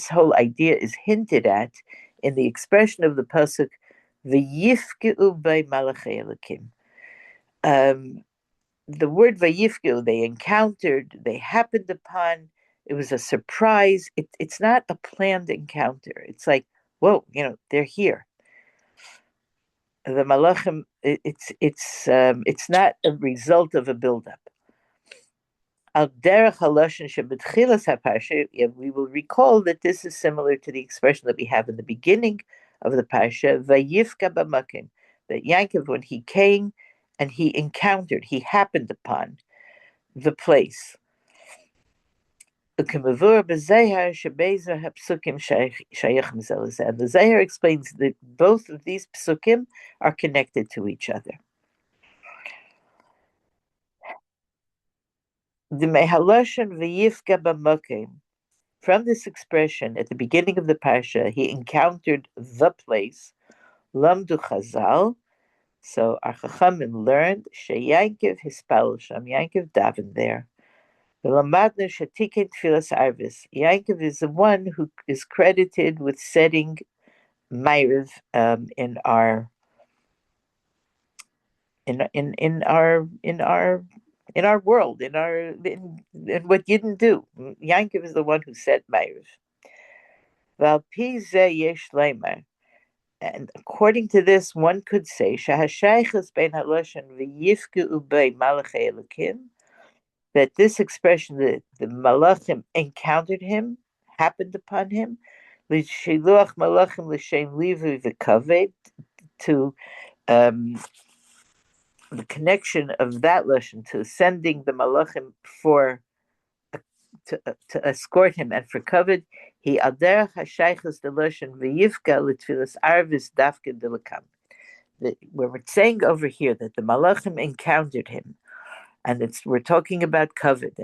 Speaker 1: whole idea is hinted at in the expression of the pasuk V'yifkeu by Malachei Elokim. The word V'yifkeu, they encountered, they happened upon. It was a surprise. It's not a planned encounter. It's like, whoa, they're here. The Malachim. It's not a result of a buildup. Al derech haloshen shebetchilas haparsha, we will recall that this is similar to the expression that we have in the beginning of the parsha, vayifka b'makim, that Yaakov, when he came and he encountered, he happened upon the place. And the Zohar explains that both of these psukim are connected to each other. The mehaloshen v'yifka b'makim. From this expression, at the beginning of the parsha, he encountered the place, Lamdu Chazal. So our Chachamim learned, Sheyankiv hispal sham, Yankiv davened there. The Lamadnu shetikin tfilas arvis. Yankiv is the one who is credited with setting Ma'ariv in our world, in what Yidden do. Yankiv is the one who set Ma'ariv. And according to this, one could say that this expression, that the malachim encountered him, happened upon him, to the connection of that lashon to sending the malachim to escort him and for kavod, he aderech hashaychus the lashon v'yivka l'tfilas arvis dafka delakam. Where we're saying over here that the malachim encountered him, and we're talking about kavod,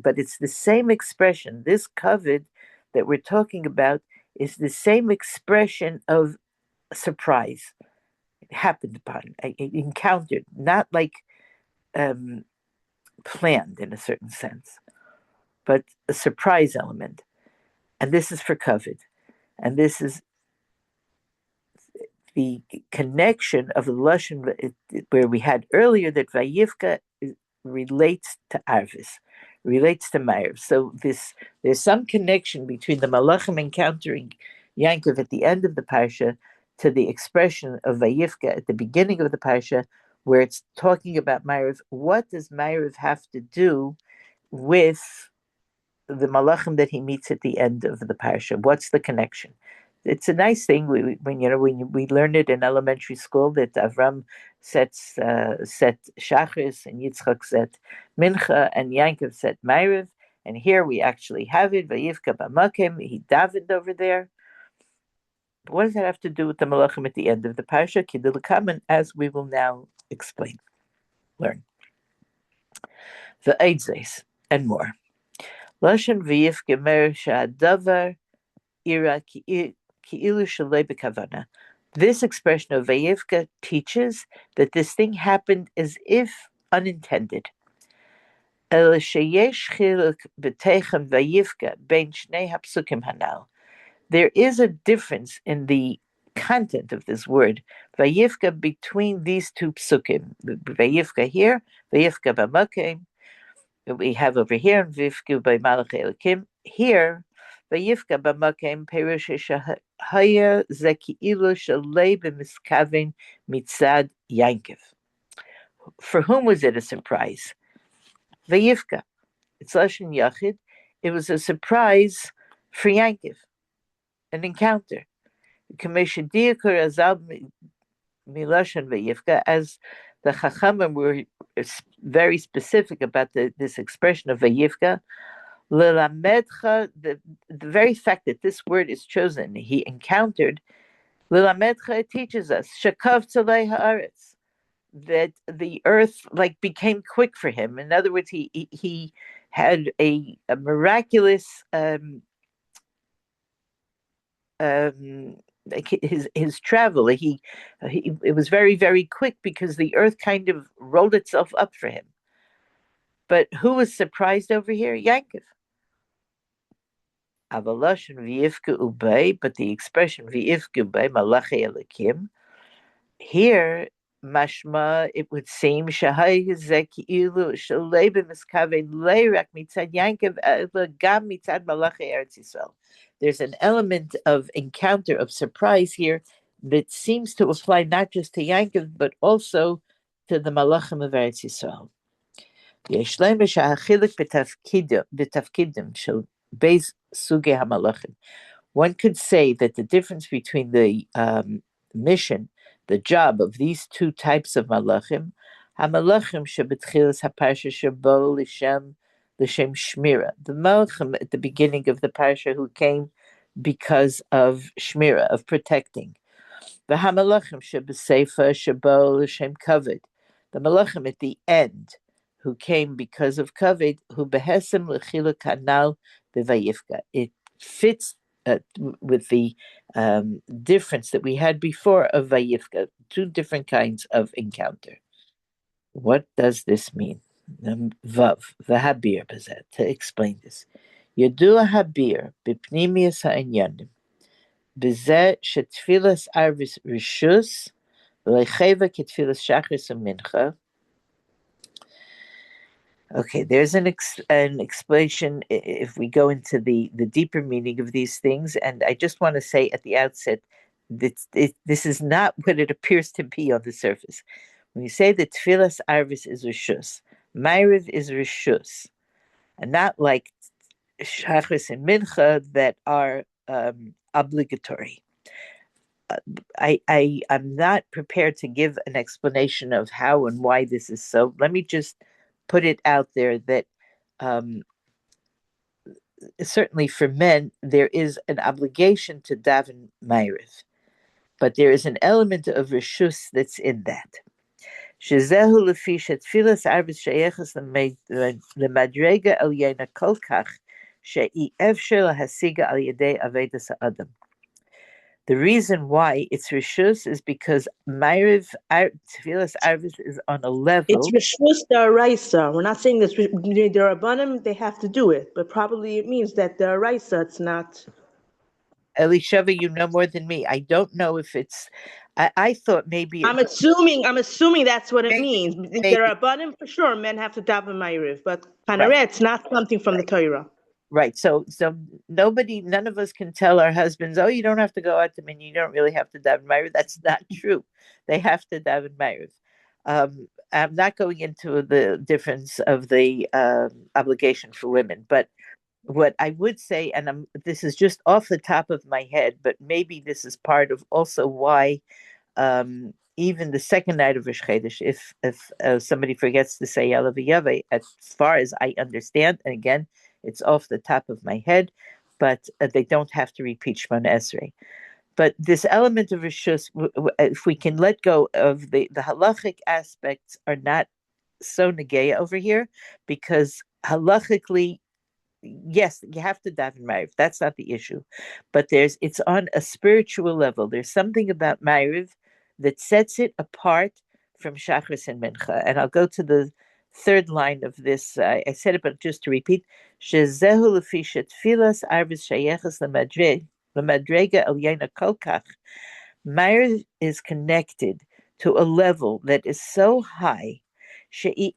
Speaker 1: but it's the same expression. This kavod that we're talking about is the same expression of surprise. It happened upon, it encountered, not like planned in a certain sense, but a surprise element. And this is for kavod. And this is the connection of the lashon where we had earlier that vayivka relates to arvis, relates to ma'ariv. So there's some connection between the malachim encountering Yankov at the end of the parsha to the expression of vayivka at the beginning of the parsha, where it's talking about ma'ariv. What does ma'ariv have to do with the malachim that he meets at the end of the parsha? What's the connection? It's a nice thing when we learn it in elementary school that Avram set Shachris and Yitzchak set Mincha and Yankov set Ma'ariv, and here we actually have it. Vayivka b'makim, he davened over there. But what does that have to do with the malachim at the end of the parsha? Kidulakaman, as we will now learn. The Eidzes and more. Lashon v'yivka mer sha'adavar ira This expression of Vayivka teaches that this thing happened as if unintended. There is a difference in the content of this word, Vayifka, between these two psukim. Vayifka here, Vayifka b'makom. We have over here, Vayifka by Malach Elokim. Here, Vayifka b'makom perush shehaya ze ki'ilu shalei b'miskaven mitzad Yankiv. For whom was it a surprise? Vayifka. It's Lashon Yachid. It was a surprise for Yankiv, an encounter. Milashon Vayifka, as the Chachamim were very specific about this expression of Vayifka. The very fact that this word is chosen, he encountered. Lilamedcha teaches us Shakav Tzalei Haaretz, that the earth like became quick for him. In other words, he had a miraculous his travel. He it was very, very quick because the earth kind of rolled itself up for him. But who was surprised over here? Yankov. Avalosh and V'yifka ubay, but the expression V'yifka ubay malachi elikim here, mashma, it would seem shahay zeki'ilu shalei b'miskaven leirak mitzad Yankov gam mitzad malachi Eretz Yisrael. There's an element of encounter, of surprise here that seems to apply not just to Yankov, but also to the Malachim of Eretz Yisrael. One could say that the difference between the mission, the job of these two types of Malachim, HaMalachim shebetchilas haparsha shebo l'shem shmira, the Malachim at the beginning of the parsha who came because of shmira, of protecting. The HaMalachim shebeseifa shebo l'shem kavod, the Malachim at the end who came because of kavod, who behesem l'chila kanal b'vayifka. It fits with the difference that we had before of Vayifka, two different kinds of encounter. What does this mean? Vav, v'habir b'zeh, to explain this. Yadua habir b'pnimius ha'inyanim b'zeh shetfilas arvis rishus v'leicheva ketfilas shachris u'mincha. Okay, there's an explanation if we go into the deeper meaning of these things. And I just want to say at the outset that this is not what it appears to be on the surface. When you say that Tfilas Arvis is Rishus, Ma'ariv is Rishus, and not like Shachris and Mincha that are obligatory. I'm not prepared to give an explanation of how and why this is so. Let me just put it out there that certainly for men there is an obligation to daven ma'ariv, but there is an element of rishus that's in that. Shezehu lefi shetfilas arvis sheyeches lemadrega el yena kolkach she'i efshel hasiga al yedei avedas ha'adam. The reason why it's rishus is because Ma'ariv, Tfilas Arvis is on a level.
Speaker 3: It's rishus daraisa. We're not saying this. They're abanim, they have to do it, but probably it means that daraisa. It's not.
Speaker 1: Elisheva, you know more than me. I don't know if it's. I thought maybe.
Speaker 3: I'm assuming that's what it means. They're abanim for sure. Men have to daven Ma'ariv, but kanareh, it's not something from the Torah.
Speaker 1: Right. So none of us can tell our husbands, oh, you don't have to go out to them and you don't really have to daven Ma'ariv. That's not true. They have to daven Ma'ariv. I'm not going into the difference of the obligation for women, but what I would say, and this is just off the top of my head, but maybe this is part of also why even the second night of Rosh Chodesh, if somebody forgets to say Yalav Yaveh, as far as I understand, and again, it's off the top of my head, but they don't have to repeat Shemona Esrei. But this element of Rishus, if we can let go of the halachic aspects, are not so negaya over here, because halachically, yes, you have to daven Ma'ariv. That's not the issue. But it's on a spiritual level. There's something about Ma'ariv that sets it apart from Shachris and Mincha. And I'll go to the third line of this. I said it, but just to repeat, Shezehu lefi shetfilas arvis shayeches lemadrega el yena kolkach Ma'ariv is connected to a level that is so high. It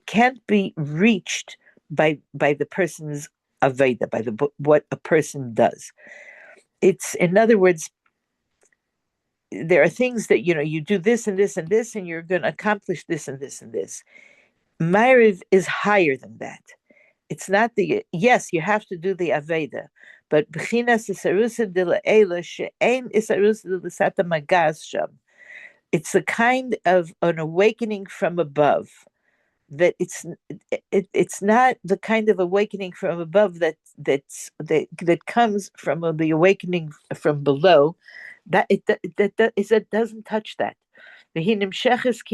Speaker 1: can't be reached by the person's aveda, by what a person does. It's, in other words, there are things that you do this and this and this, and you're going to accomplish this and this and this. Ma'ariv is higher than that. It's not yes, you have to do the aveda, but b'chinas isarusa de la'ela she'ein isarusa de l'sata magaz sham. It's a kind of an awakening from above. That it's not the kind of awakening from above that comes from the awakening from below. It doesn't touch that. It's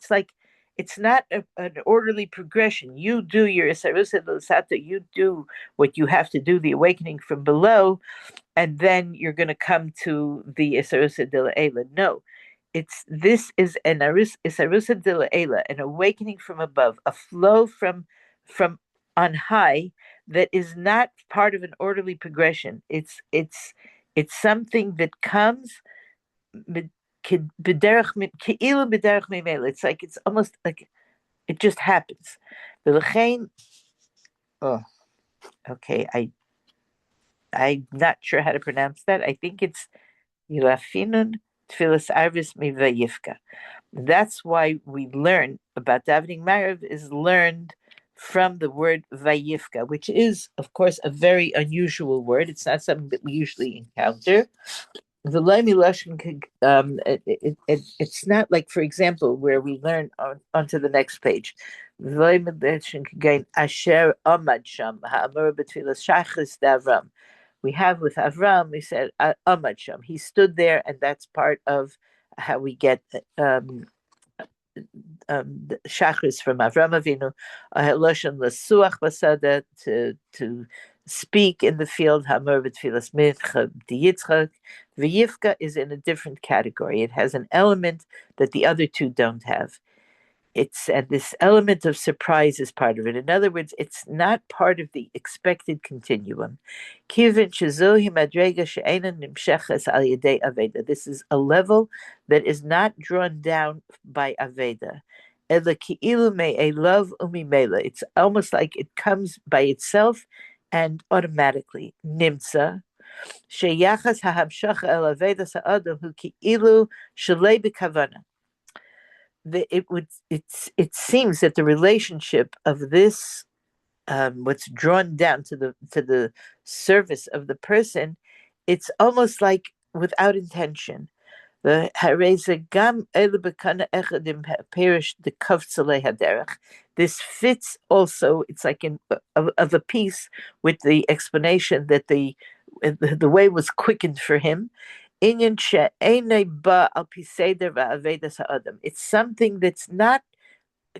Speaker 1: like it's not an orderly progression. You do your isarusa l'sata, you do what you have to do, the awakening from below, and then you're going to come to the isarusa de la'ela. No, this is an isarusa de la'ela, an awakening from above, a flow from on high that is not part of an orderly progression. It's something that comes. It's like it's almost like it just happens. Oh, okay. I'm not sure how to pronounce that. I think it's Yilafinun Tfilas Arvis Mivayifka. That's why we learn about davening Ma'ariv is learned from the word Vayifka, which is, of course, a very unusual word. It's not something that we usually encounter. The Laimi Lashon, it's not like, for example, where we learn onto the next page. Asher Amad Sham Ha'amur B'Tfilas Shachris Davram. We have with Avram, we said Amad Sham. He stood there, and that's part of how we get the Shachris from Avram Avinu, Lashon Lasuach Basada, to speak in the field, Hamur B'Tfilas Mincha D'Yitzchak. V'Yifka is in a different category. It has an element that the other two don't have. And this element of surprise is part of it. In other words, it's not part of the expected continuum. This is a level that is not drawn down by Aveda. It's almost like it comes by itself and automatically. Nimsa. It seems that the relationship of this, what's drawn down to the service of the person, it's almost like without intention. This fits also, it's like of a piece with the explanation that the way was quickened for him. It's something that's not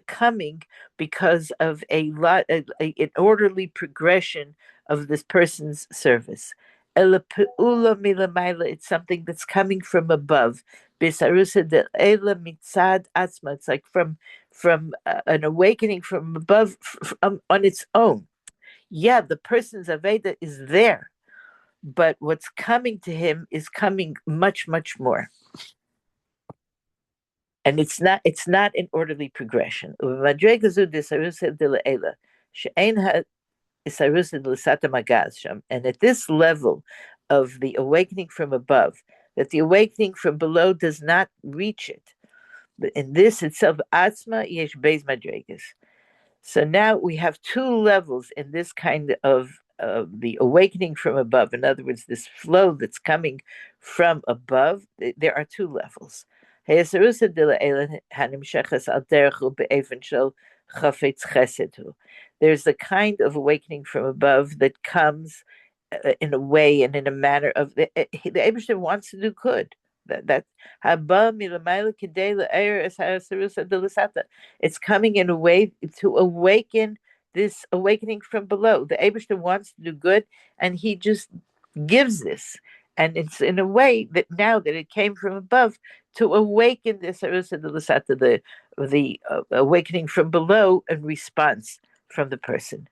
Speaker 1: coming because of an orderly progression of this person's service. It's something that's coming from above. It's like from an awakening from above on its own. Yeah, the person's Aveda is there, but what's coming to him is coming much, much more. And it's not an orderly progression. And at this level of the awakening from above, that the awakening from below does not reach it. But in this itself, Atzma yesh beis madregas. So now we have two levels in this kind of the awakening from above. In other words, this flow that's coming from above. There are two levels. There's the kind of awakening from above that comes in a way and in a manner of the Eibusher wants to do good. It's coming in a way to awaken this awakening from below. The Eibusher wants to do good, and he just gives this. And it's in a way that now that it came from above to awaken this the awakening from below in response from the person.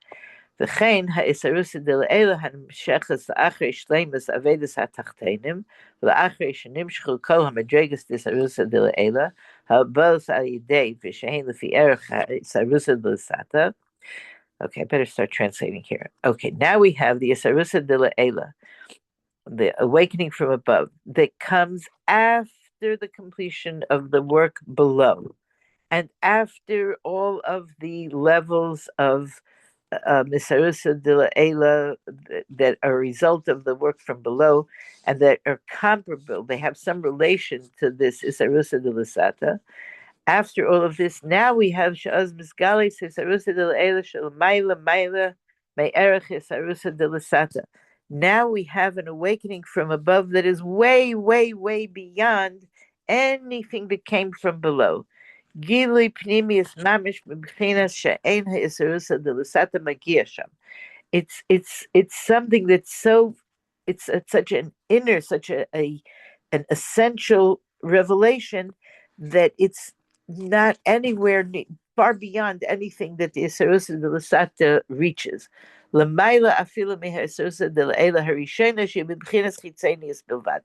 Speaker 1: וכן האיסרוסא דלעילא הנמשכת לאחרי שלימוס אביידס התחתונים, ולאחרי שנמשכו כל המדרגות דאיסרוסא דלעילא, הבאות על ידי ושהן לפי ערך האיסרוסא דלסתא. Okay, I better start translating here. Okay, now we have the Isarusa de la Ela, the awakening from above, that comes after the completion of the work below, and after all of the levels of Isarusa de la Ela that are a result of the work from below, and that are comparable, they have some relation to this Isarusa de la Sata. After all of this, now we have Sha'az Misgali Sarusa de la Ela Shalmaila Maila Me'erech Sarusa de la Sata. Now we have an awakening from above that is way, way, way beyond anything that came from below. Gili Pnimius Mamish B'Bchinas She'ein Ha'Sarusa de la Sata Magia Sham. It's something that's so, it's such an inner, such an essential revelation that it's not anywhere far beyond anything that the Isarusa de la Sata reaches. Lamaila afilu meha Isarusa de la Ela harishena shebibchinas chitzenius bilvad.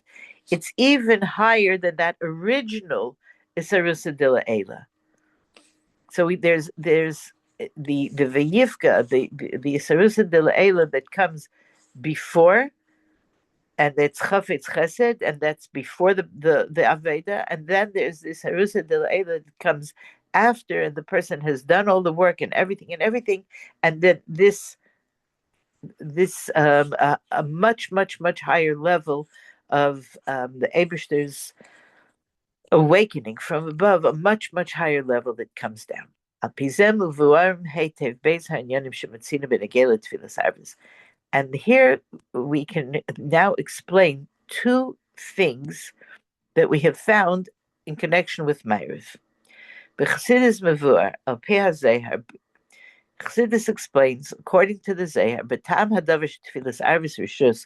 Speaker 1: It's even higher than that original Isarusa de la Ela. So there's the Vayivka, the Isarusa de la Ela that comes before, and it's Chafetz Chesed, and that's before the Aveda, and then there's this Harusa de la Ela that comes after, and the person has done all the work and everything, and then this a much higher level of the Ebershter's awakening from above, a much higher level that comes down. And here we can now explain two things that we have found in connection with Ma'ariv. B'Chassidus Mavur, al Pi HaZehar, Chassidus explains, according to the Zehar, B'Tam Hadavish Tfilas Arvis Rishus,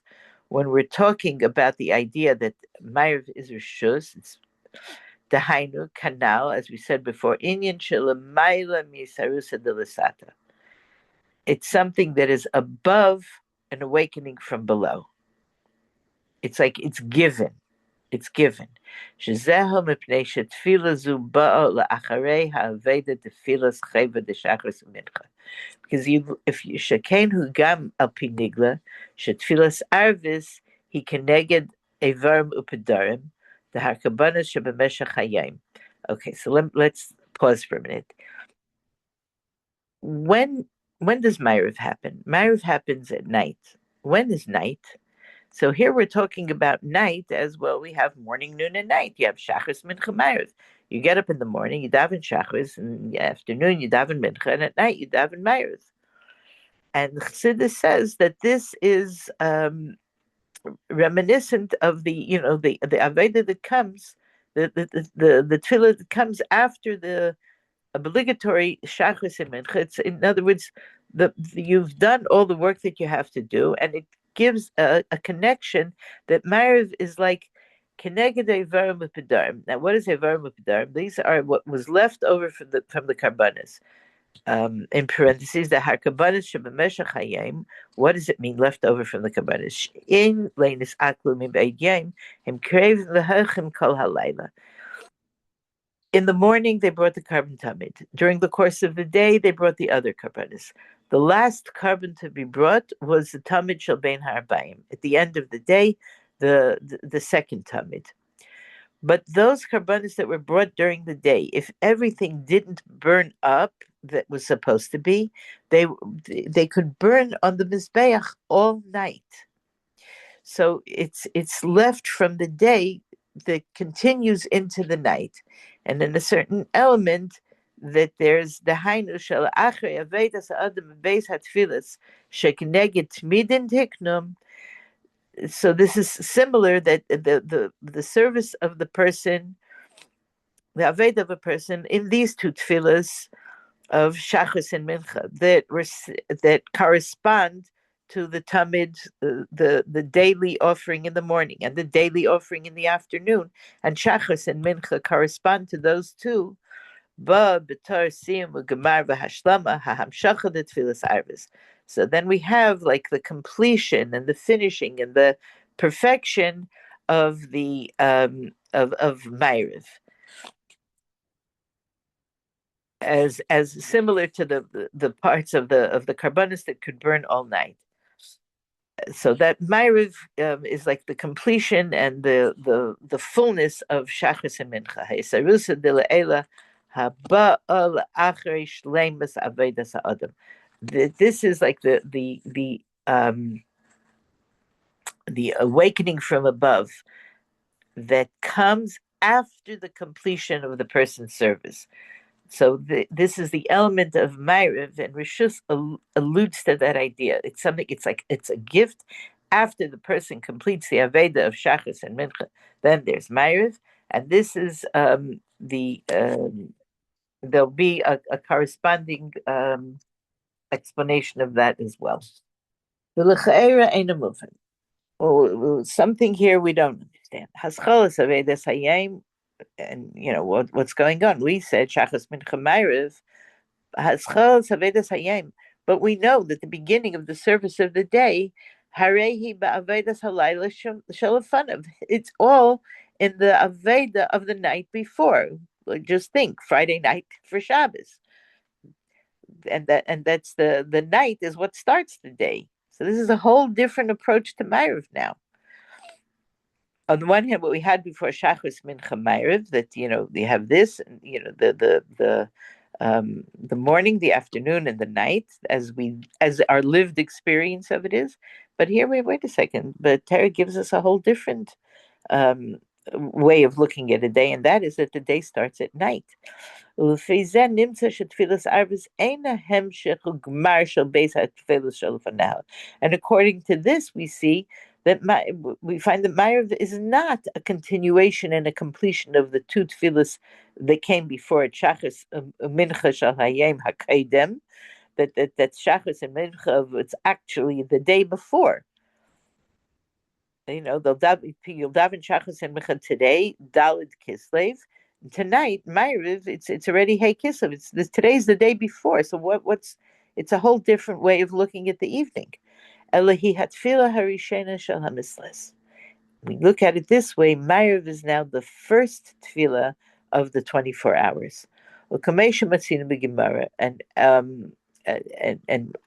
Speaker 1: when we're talking about the idea that Ma'ariv is Rishus, it's Dahainu, Kanal, as we said before, Inyan Shelamayla Misarusa de Lasata. It's something that is above an awakening from below. It's like it's given. It's given. Because if you shekain hu gam al pinigla, shetfilas arvis he keneged evarim upedarim the harkabanas shebemeshach hayim. Okay, so let's pause for a minute. When does Ma'ariv happen? Ma'ariv happens at night. When is night? So here we're talking about night as well. We have morning, noon, and night. You have Shachris, Mincha, Ma'ariv. You get up in the morning, you daven Shachris, and in the afternoon you daven Mincha, and at night you daven Ma'ariv. And Chassidus says that this is reminiscent of the Aveda that comes, the tefillah that comes after the obligatory Shachris and Mincha. In other words, you've done all the work that you have to do, and it gives a connection that Ma'ariv is like Keneged Evarim Upedarim. Now, what is Evarim Upedarim? These are what was left over from the Karbanis. In parentheses, the Harkabanis Shebemeshach Hayim. What does it mean, left over from the Karbanis? In Leinis Aklu Mibeid Yom, Him Krev Lehechim Kol Halayla. In the morning, they brought the carbon tamid. During the course of the day, they brought the other carbonis. The last carbon to be brought was the tamid shel bein ha'arbaim. At the end of the day, the second tamid. But those carbonis that were brought during the day, if everything didn't burn up that was supposed to be, they could burn on the mizbeach all night. So it's left from the day that continues into the night. And in a certain element that there's the hainu shel achrei avedas adam beis hatfilas shekeneged tmidin tiknum. So this is similar, that the service of the person, the aveda of a person in these two tefillas of Shachris and Mincha that correspond to the tamid, the daily offering in the morning and the daily offering in the afternoon, and Shachris and Mincha correspond to those two. So So then we have like the completion and the finishing and the perfection of the of Ma'ariv, as similar to the parts of the carbonis that could burn all night. So that Ma'ariv is like the completion and the fullness of Shachris and Mincha. Ha'esarusa de la'ela haba'al achrei shleimus avedas ha'adam. This is like the awakening from above that comes after the completion of the person's service. So this is the element of Ma'ariv, and Rishus alludes to that idea. It's something. It's a gift after the person completes the Aveda of Shachris and Mincha. Then there's Ma'ariv, and this is there'll be a corresponding explanation of that as well. The L'chaera ain't a movement. Well, something here we don't understand. Haschalas Avedas Hayim, and what's going on. We said Shachas Mincha Ma'ariv Haschalas Avedas Hayim, but we know that the beginning of the service of the day, Harehi Ba'avedas Halayla Shalafanav. It's all in the Aveda of the night before. Just think, Friday night for Shabbos, and that's the night is what starts the day. So this is a whole different approach to Ma'ariv now. On the one hand, what we had before Shachris Mincha Ma'ariv, that you have this, and the morning, the afternoon, and the night, as our lived experience of it is. But here we wait a second. But Torah gives us a whole different way of looking at a day, and that is that the day starts at night. And according to this, we see that we find that Ma'ariv is not a continuation and a completion of the two tefillas that came before it, Shachris Mincha Shal Hayim HaKaidem, that Shachris and Mincha, it's actually the day before. You'll daven Shachris and Mincha today, Dalid Kislev. Tonight, Ma'ariv, it's already Hey Kislev. Today's the day before. So it's a whole different way of looking at the evening. Elahi Hatfila Harishena Shal HaMisles. We look at it this way, Ma'ariv is now the first tefillah of the 24 hours. And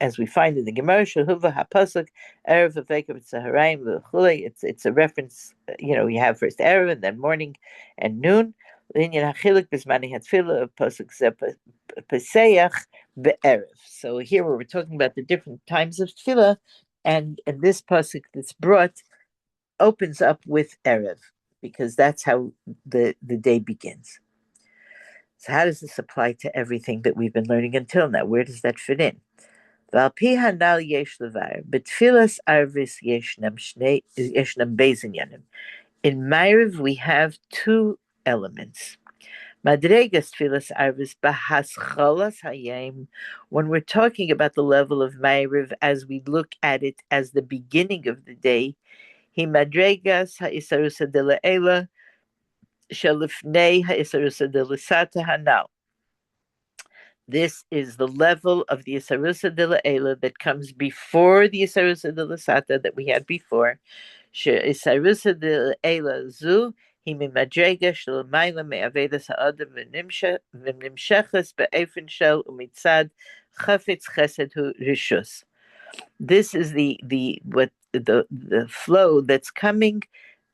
Speaker 1: as we find in the Gemara, Shehuva HaPasuk, Erev V'Vekav Tzaharaim V'Chulei, it's a reference, you have first Erev and then morning and noon. L'inyan HaChiluk B'Zmani HaTfilah of Pasuk Zeh Pesach Be'erev. So here we're talking about the different times of tefillah, and this pasuk that's brought opens up with Erev, because that's how the day begins. So how does this apply to everything that we've been learning until now? Where does that fit in? In Ma'ariv, we have two elements. Madregas tfilas arvis bahaschalas hayim. When we're talking about the level of Ma'ariv, as we look at it as the beginning of the day, he madregas haisarusa de la'ela shalifnei haisarusa de l'sata hanal. This is the level of the isarusa de la'ela that comes before the isarusa de l'sata that we had before. Isarusa de la'ela zu. He mimadrega shel mayla me'avedas ha'adam v'nimshechas be'efen shel umitzad chafetz chesed hu rishus. This is the flow that's coming,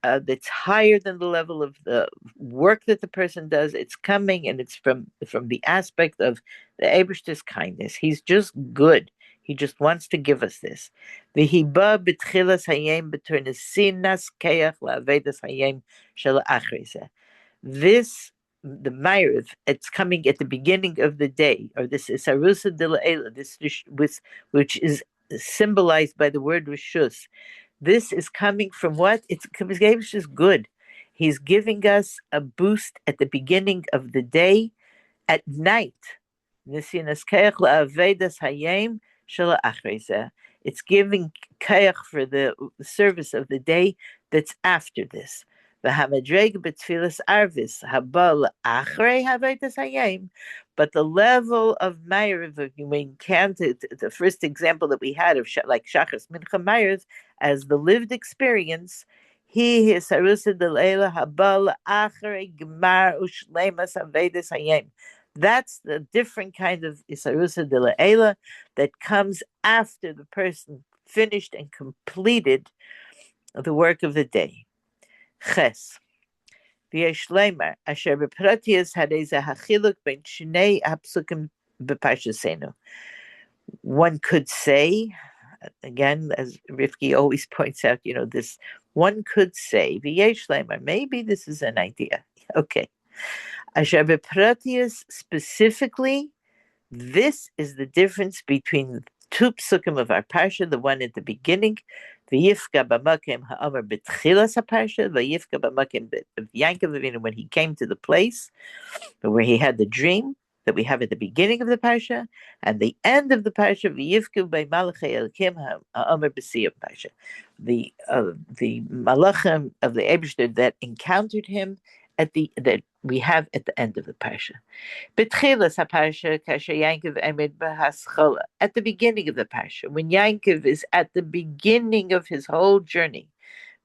Speaker 1: that's higher than the level of the work that the person does. It's coming, and it's from the aspect of the Eibishter's kindness. He's just good. He just wants to give us this. V'hiba b'tchilas hayem b'turnesinas keach la'avedas hayem shel achrezeh. This, the Ma'ariv, it's coming at the beginning of the day, or this is Sarusa de la'ela, which is symbolized by the word Rishus. This is coming from what? It's just good. He's giving us a boost at the beginning of the day, at night. It's giving kayach for the service of the day that's after this. V'hamadreg b'tfilas arvis haba achrei havedas hayim. But the level of Ma'ariv, we encountered the first example that we had of like Shachas Mincha Ma'ariv as the lived experience. He is Harusa de Leila Habal Achrei Gmar Ushleimas Havedas Hayim. That's the different kind of Isarusa de Leila that comes after the person finished and completed the work of the day. Ches. V'yesh leimer asher bepratius hadei hachiluk ben shnei hapsukim b'parshasenu. One could say, again, as Rifki always points out, this one could say, v'yesh leimer, maybe this is an idea. Okay. Asher bepratius specifically, this is the difference between two psukim of our parsha, the one at the beginning, v'yifka b'makim ha'amar b'tchilas ha'parsha, v'yifka b'makim of Yankov Avinu when he came to the place where he had the dream that we have at the beginning of the parsha, and the end of the parsha, v'yifka b'malachei elkim ha'amar b'siyam parsha, the malachim of the Eibishter that encountered him that we have at the end of the parsha. B'tchilas haparsha kasher Yankov emid b'haschola, at the beginning of the parsha, when Yankov is at the beginning of his whole journey,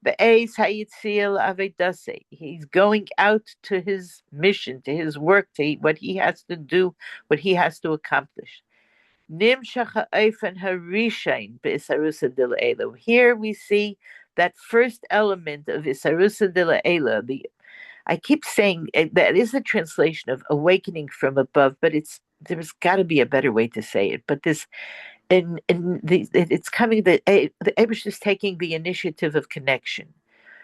Speaker 1: be'ez hayitzil avedase, he's going out to his mission, to his work, to what he has to do, what he has to accomplish. Nimshach ha'ofen harishain be'isarusa de la'ela. Here we see that first element of isarusa de la'ela, I keep saying that is the translation of awakening from above, but there's got to be a better way to say it. But this, it's coming. The Eibush is taking the initiative of connection,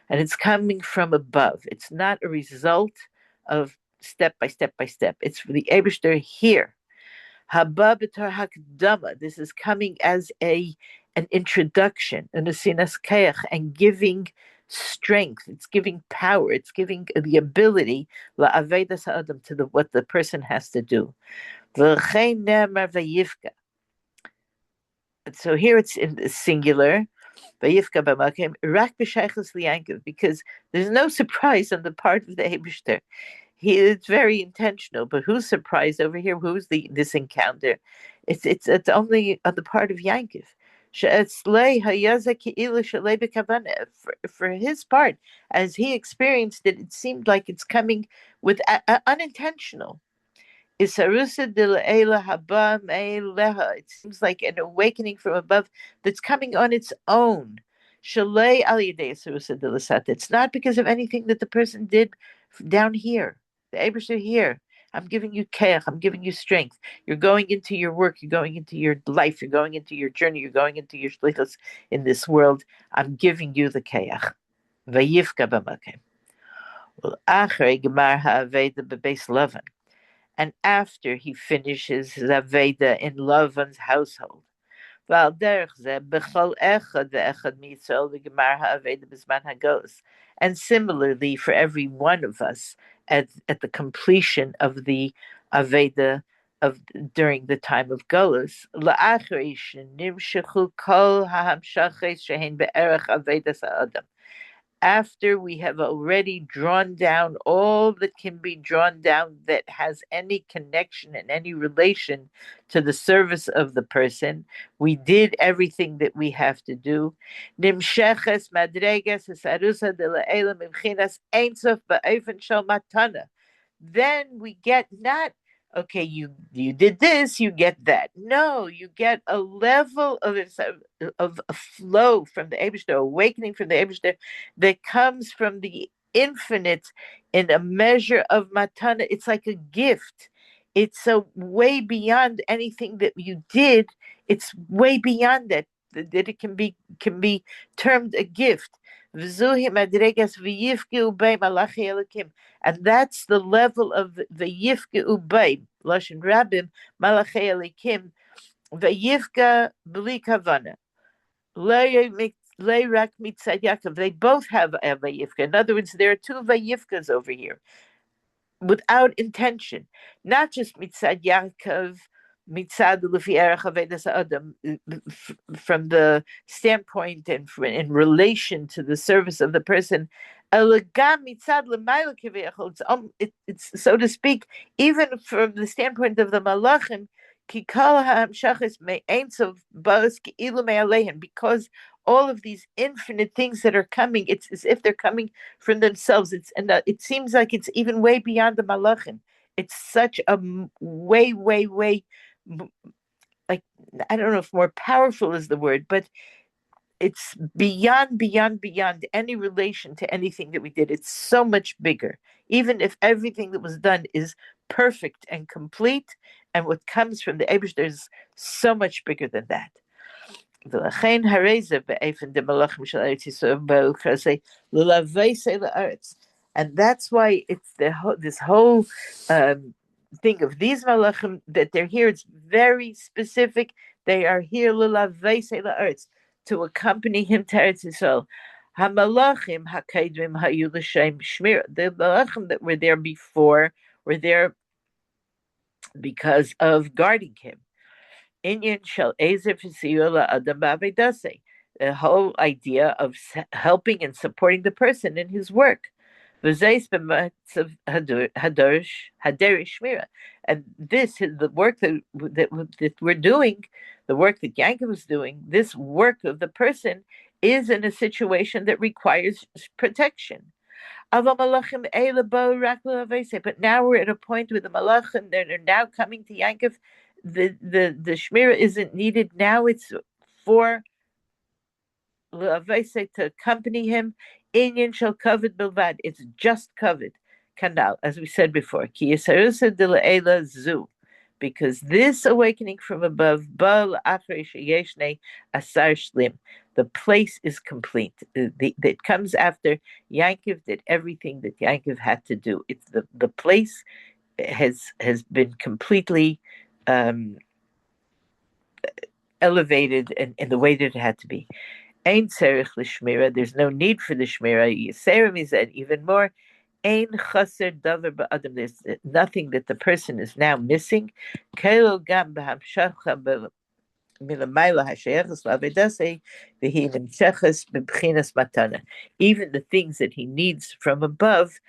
Speaker 1: and it's coming from above. It's not a result of step by step by step. It's for the Eibush. They're here. Haba b'tar hakdama. This is coming as an introduction, an asinas kayach, and giving strength. It's giving power. It's giving the ability la'avedas ha'adam to what the person has to do. V'chein ne'amar vayifka. So here it's in the singular. Vayifka b'makim rak b'shaychus liyankiv, because there's no surprise on the part of the Eibishter. It's very intentional, but who's surprised over here? Who's this encounter? It's only on the part of Yankov. For his part, as he experienced it, it seemed like it's coming with unintentional. It seems like an awakening from above that's coming on its own. It's not because of anything that the person did down here. The Eibers are here. I'm giving you keach. I'm giving you strength. You're going into your work. You're going into your life. You're going into your journey. You're going into your shlichus in this world. I'm giving you the keach. Vayifka b'makim. Well, achrei gemar ha'aveda b'beis Lavan, and after he finishes his aveda in Lavan's household. And similarly, for every one of us, at the completion of the Aveda during the time of Golus, after we have already drawn down all that can be drawn down that has any connection and any relation to the service of the person, we did everything that we have to do. Nimsheches madreges esarusa de la'ela mimchinas ein sof ba'ofen shel matana. Then we get not, okay, you did this, you get that. No, you get a level of a flow from the Eibishter, awakening from the Eibishter that comes from the infinite in a measure of matana. It's like a gift. It's so way beyond anything that you did. It's way beyond that it can be termed a gift. And that's the level of the Yifka Ubay, Lashon Rabim, Malachei Elikim, Vayivka Bli Kavana. Leirak Mitzad Yaakov. They both have a Vayivka. In other words, there are two Vayivkas over here, without intention. Not just Mitzad Yaakov, Mitzad Lufi Erech Avedas Adam, from the standpoint and in relation to the service of the person It's so to speak, even from the standpoint of the malachim, because all of these infinite things that are coming, it's as if they're coming from themselves. It seems like it's even way beyond the malachim. It's such a way, way, way, like, I don't know if more powerful is the word, but it's beyond, beyond, beyond any relation to anything that we did. It's so much bigger. Even if everything that was done is perfect and complete, and what comes from the Eibush, is so much bigger than that. And that's why it's this whole thing of these malachim that they're here. It's very specific. They are here to accompany him to Eretz Yisrael. Hamalachim hakedrim hayu l'shem shmira. The malachim that were there before were there because of guarding him. Inyan shel ezer v'siyula adam ba'avedase. The whole idea of helping and supporting the person in his work. V'zeis b'matzav haderish shmira. And this, the work that we're doing, the work that Yankov was doing, this work of the person is in a situation that requires protection. But now we're at a point with the malachim that are now coming to Yankov. The shmira isn't needed now. It's for to accompany him. Inyan shall covered bilvad. It's just covered. Canal, as we said before. Because this awakening from above, the place is complete. It comes after Yankov did everything that Yankov had to do. It's the place has been completely elevated in the way that it had to be. Ein tzerich l'shmira. There's no need for the shmira. Yisera mized, even more. Ein chaser davar ba'adam. There's nothing that the person is now missing. Kelo gam b'hamshacha milamayla hashayachas la'avedase v'hi nimtzeches b'bchinas matana. Even the things that he needs from above,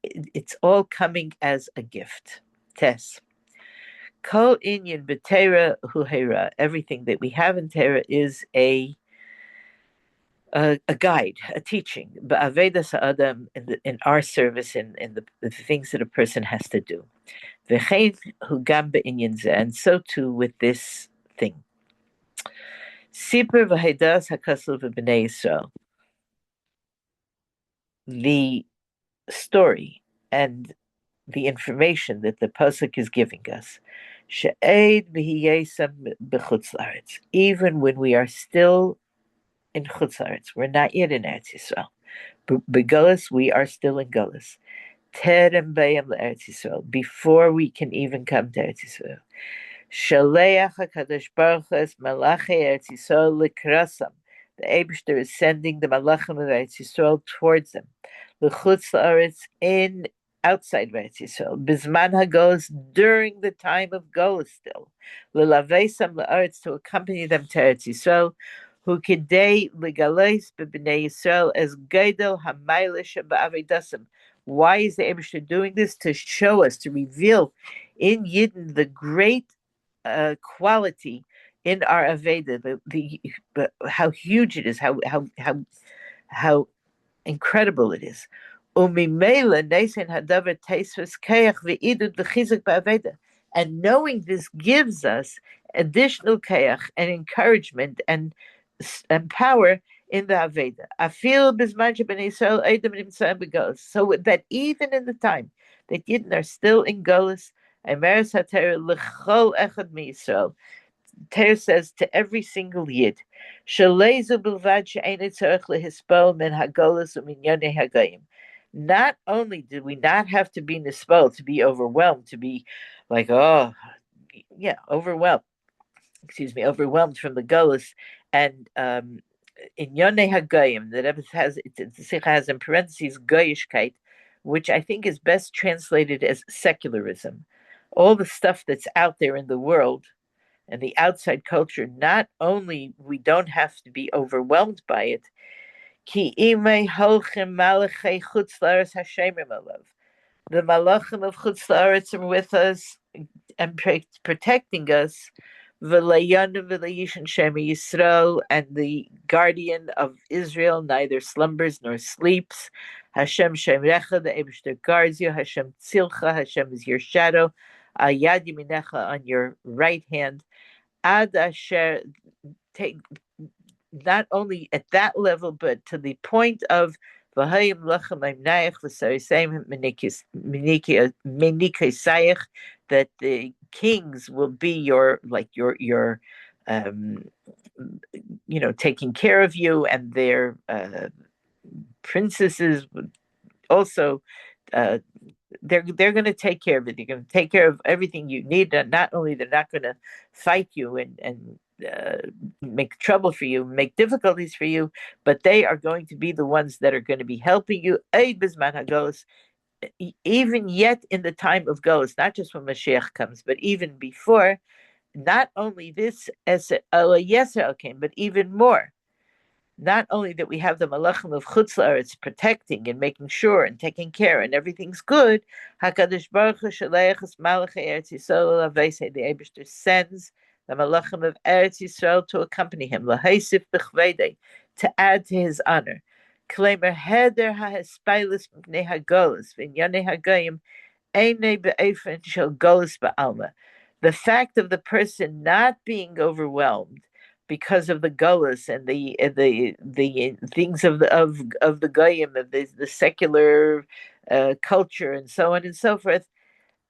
Speaker 1: it's all coming as a gift. Tess. Kol inyan b'teira huheira. Everything that we have in Torah is a guide, a teaching, ba'avedas ha'adam, in our service, in the things that a person has to do. V'chein hu gam be'inyan zeh, and so too with this thing. Sipur v'haidas ha'kasel v'bnei Yisrael. The story and the information that the pasuk is giving us, she'ed v'hiyesam b'chutz la'aretz, even when we are still in Chutz La'aretz. We're not yet in Eretz Yisrael. Begullus, we are still in Gullus. Terem bayam le'Eretz Yisrael, before we can even come to Eretz Yisrael. Shaleach HaKadosh Baruch Hu es malachei Eretz Yisrael likrasam. The Eibishter is sending the malachim of Eretz Yisrael towards them. L'chutz La'aretz, in outside Eretz Yisrael. Bizman HaGolus, during the time of Golus still. L'laveisam le'Eretz, to accompany them to Eretz Yisrael. Who kidei legales b'bnei Yisrael as gaidel hamaylish ba'avedasim. Why is the Eibusher doing this? To show us, to reveal in Yidden the great quality in our Aveda, how huge it is, how incredible it is. And knowing this gives us additional kayach and encouragement and power in the Aveda. I feel so that even in the time that Yidden are still in Golus, Ter says to every single Yid, not only did we not have to be nispel, to be overwhelmed, to be like, overwhelmed from the Golus, and in Yonei Hagayim, the Rebbe has in parentheses Goyishkeit, which I think is best translated as secularism. All the stuff that's out there in the world and the outside culture, not only we don't have to be overwhelmed by it, Ki imei holchem malachei chutz la'aretz hashemim alav. The malachim of chutz la'aretz are with us and protecting us. V'layanu v'layishin Shem Yisrael, and the guardian of Israel neither slumbers nor sleeps. Hashem Shemrecha, the Eibishter guards you. Hashem Tzilcha, Hashem is your shadow. Yad Yaminecha, on your right hand. Ad Asher, take not only at that level, but to the point of V'hayim lachem aimnayach v'sarisayim minikesayach, that the kings will be your taking care of you, and their princesses also they're going to take care of it. They're going to take care of everything you need. And not only they're not going to fight you and make trouble for you, make difficulties for you, but they are going to be the ones that are going to be helping you. Even yet in the time of Golos, not just when Mashiach comes, but even before. Not only this, as Yisrael came, but even more. Not only that we have the malachim of Chutz La'aretz protecting and making sure and taking care and everything's good, HaKadosh Baruch Hu Shaleachas Malachei Eretz Yisrael Vayetze, the Eibishter sends the malachim of Eretz Yisrael to accompany him, Lahaisif B'chvedei, to add to his honor. Klemer Heder HaHespailis M'nei HaGolos V'inyanei HaGoyim Einei Be'efen Shel Golos Ba'alma. The fact of the person not being overwhelmed because of the gullus and the things of the goyim, of the secular culture and so on and so forth,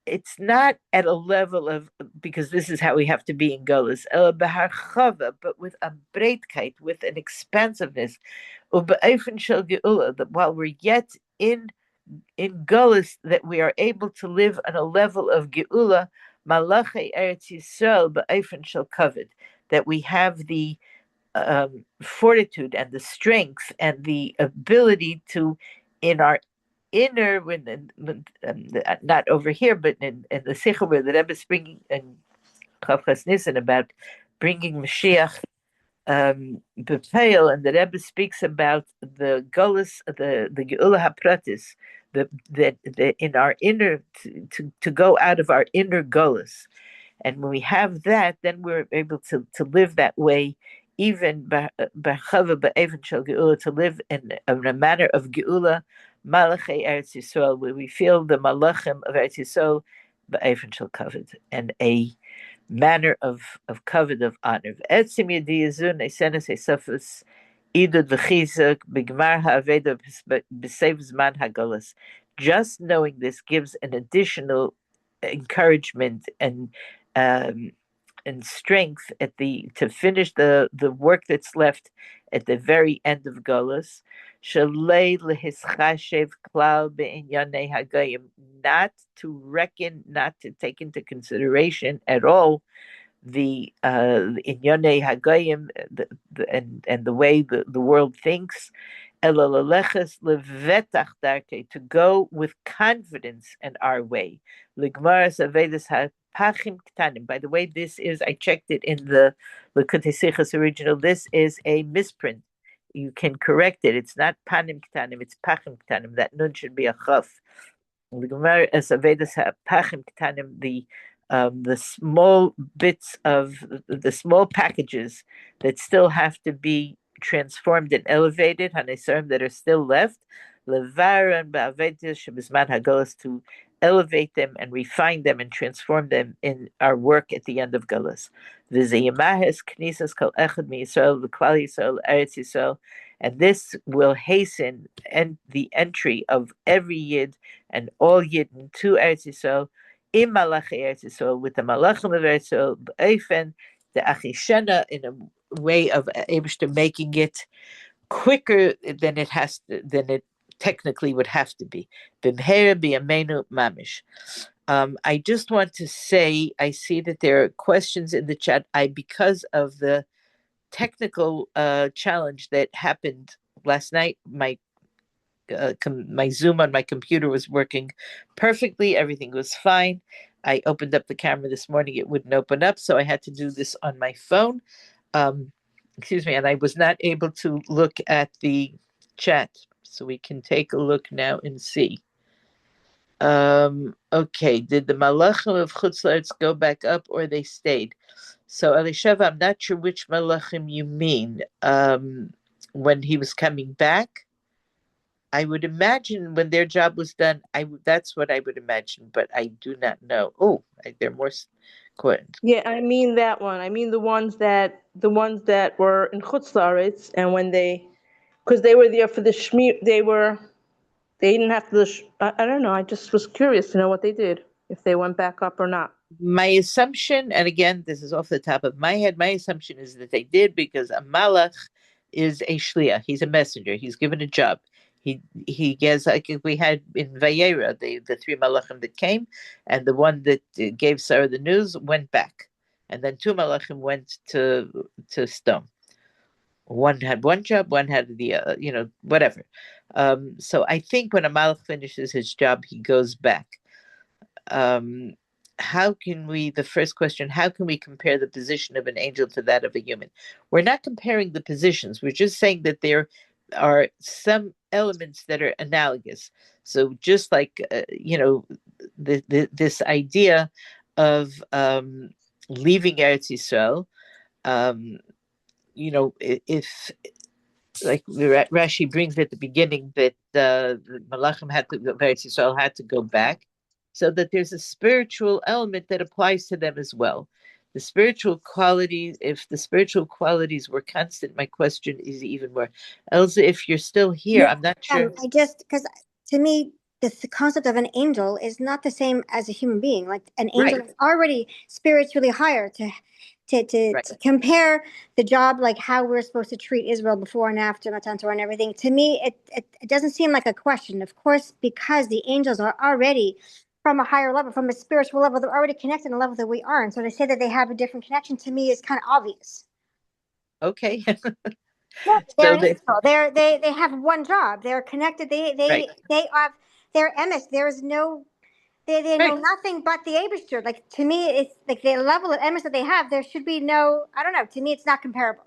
Speaker 1: it's not at a level of, because this is how we have to be in gullus, but with a breitkeit, with an expansiveness, that while we're yet in gullus, that we are able to live on a level of geula, malachei Eretz Yisrael ba'efen shel kavod, that we have the fortitude and the strength and the ability to, in our inner, not over here, but in the Sikha where the Rebbe is bringing in Chavchas Nisan about bringing Mashiach B'Peil, and the Rebbe speaks about the Golus, the Geula HaPratis, that in our inner, to go out of our inner Golus. And when we have that, then we're able to live that way, even to live in a manner of Geula, Malachei Eretz Yisrael, where we feel the Malachim of Eretz Yisrael, Ba'efen Shel Kavod, and a manner of kavod, of honor. Etzim yediyazun esenes esafus idud v'chizuk b'gmar ha'aveda b'sev zman ha'golas. Just knowing this gives an additional encouragement and strength to finish the work that's left at the very end of Golos. Shalei lehischashev klal be'inyanei hagayim, not to reckon, not to take into consideration at all the inyanei hagayim, and the way the world thinks. To go with confidence in our way. By the way, this is, I checked it in the Likutei Sichos original, this is a misprint. You can correct it. It's not panim ktanim, it's pachim ktanim. That nun should be a chaf. The small bits of the small packages that still have to be transformed and elevated, that are still left, to elevate them and refine them and transform them in our work at the end of Galus. And this will hasten the entry of every Yid and all Yidden to Eretz Yisrael, in Malachei Eretz Yisrael, with the Malachim of Eretz Yisrael, B'Eifen, the Achishena, in a way of Eibishter making it quicker than it technically would have to be. B'mheira b'yameinu mamish. I just want to say, I see that there are questions in the chat. Because of the technical challenge that happened last night, my Zoom on my computer was working perfectly. Everything was fine. I opened up the camera this morning. It wouldn't open up, so I had to do this on my phone. And I was not able to look at the chat, so we can take a look now and see. Okay, did the malachim of Chutz La'aretz go back up or they stayed? So Elisheva, I'm not sure which malachim you mean. When he was coming back, I would imagine when their job was done, that's what I would imagine, but I do not know. Oh, there are more.
Speaker 3: Yeah, I mean that one. I mean the ones that were in Chutz La'aretz, and when because they were there for the shmir, they didn't have to. I don't know. I just was curious to know what they did, if they went back up or not.
Speaker 1: My assumption, and again, this is off the top of my head, my assumption is that they did, because a malach is a shliach. He's a messenger. He's given a job. He gets, like we had in Vayera, the three malachim that came, and the one that gave Sarah the news went back, and then two malachim went to Stone. One had one job, one had the whatever. So I think when a malach finishes his job, he goes back. How can we, the first question, how can we compare the position of an angel to that of a human? We're not comparing the positions. We're just saying that there are some elements that are analogous. So just like, this idea of leaving Eretz Yisrael, if, like Rashi brings at the beginning, that the Malachim Eretz Yisrael had to go back, so that there's a spiritual element that applies to them as well. The spiritual qualities, if the spiritual qualities were constant, my question is even more. Elsa, if you're still here, I'm not sure.
Speaker 4: Because to me, the concept of an angel is not the same as a human being. Like an angel is already spiritually higher. To compare the job, like how we're supposed to treat Israel before and after Matan Torah and everything, to me, it doesn't seem like a question. Of course, because the angels are already from a higher level, from a spiritual level, they're already connected on a level that we aren't. So to say that they have a different connection, to me, is kind of obvious.
Speaker 1: Okay.
Speaker 4: Yeah, they have one job. They're connected. They have, they're emes. There's no, they know nothing but the Eibishter. Like, to me, it's like the level of emes that they have. There should be no, I don't know. To me, it's not comparable.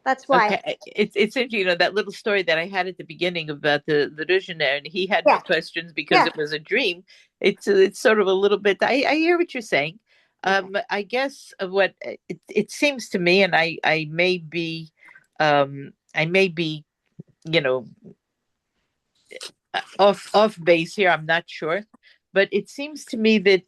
Speaker 4: That's why.
Speaker 1: Okay, it's interesting, that little story that I had at the beginning about the Ruzhiner, and he had no questions because it was a dream. It's sort of a little bit. I hear what you're saying. I guess what it seems to me, and I may be, off base here. I'm not sure, but it seems to me that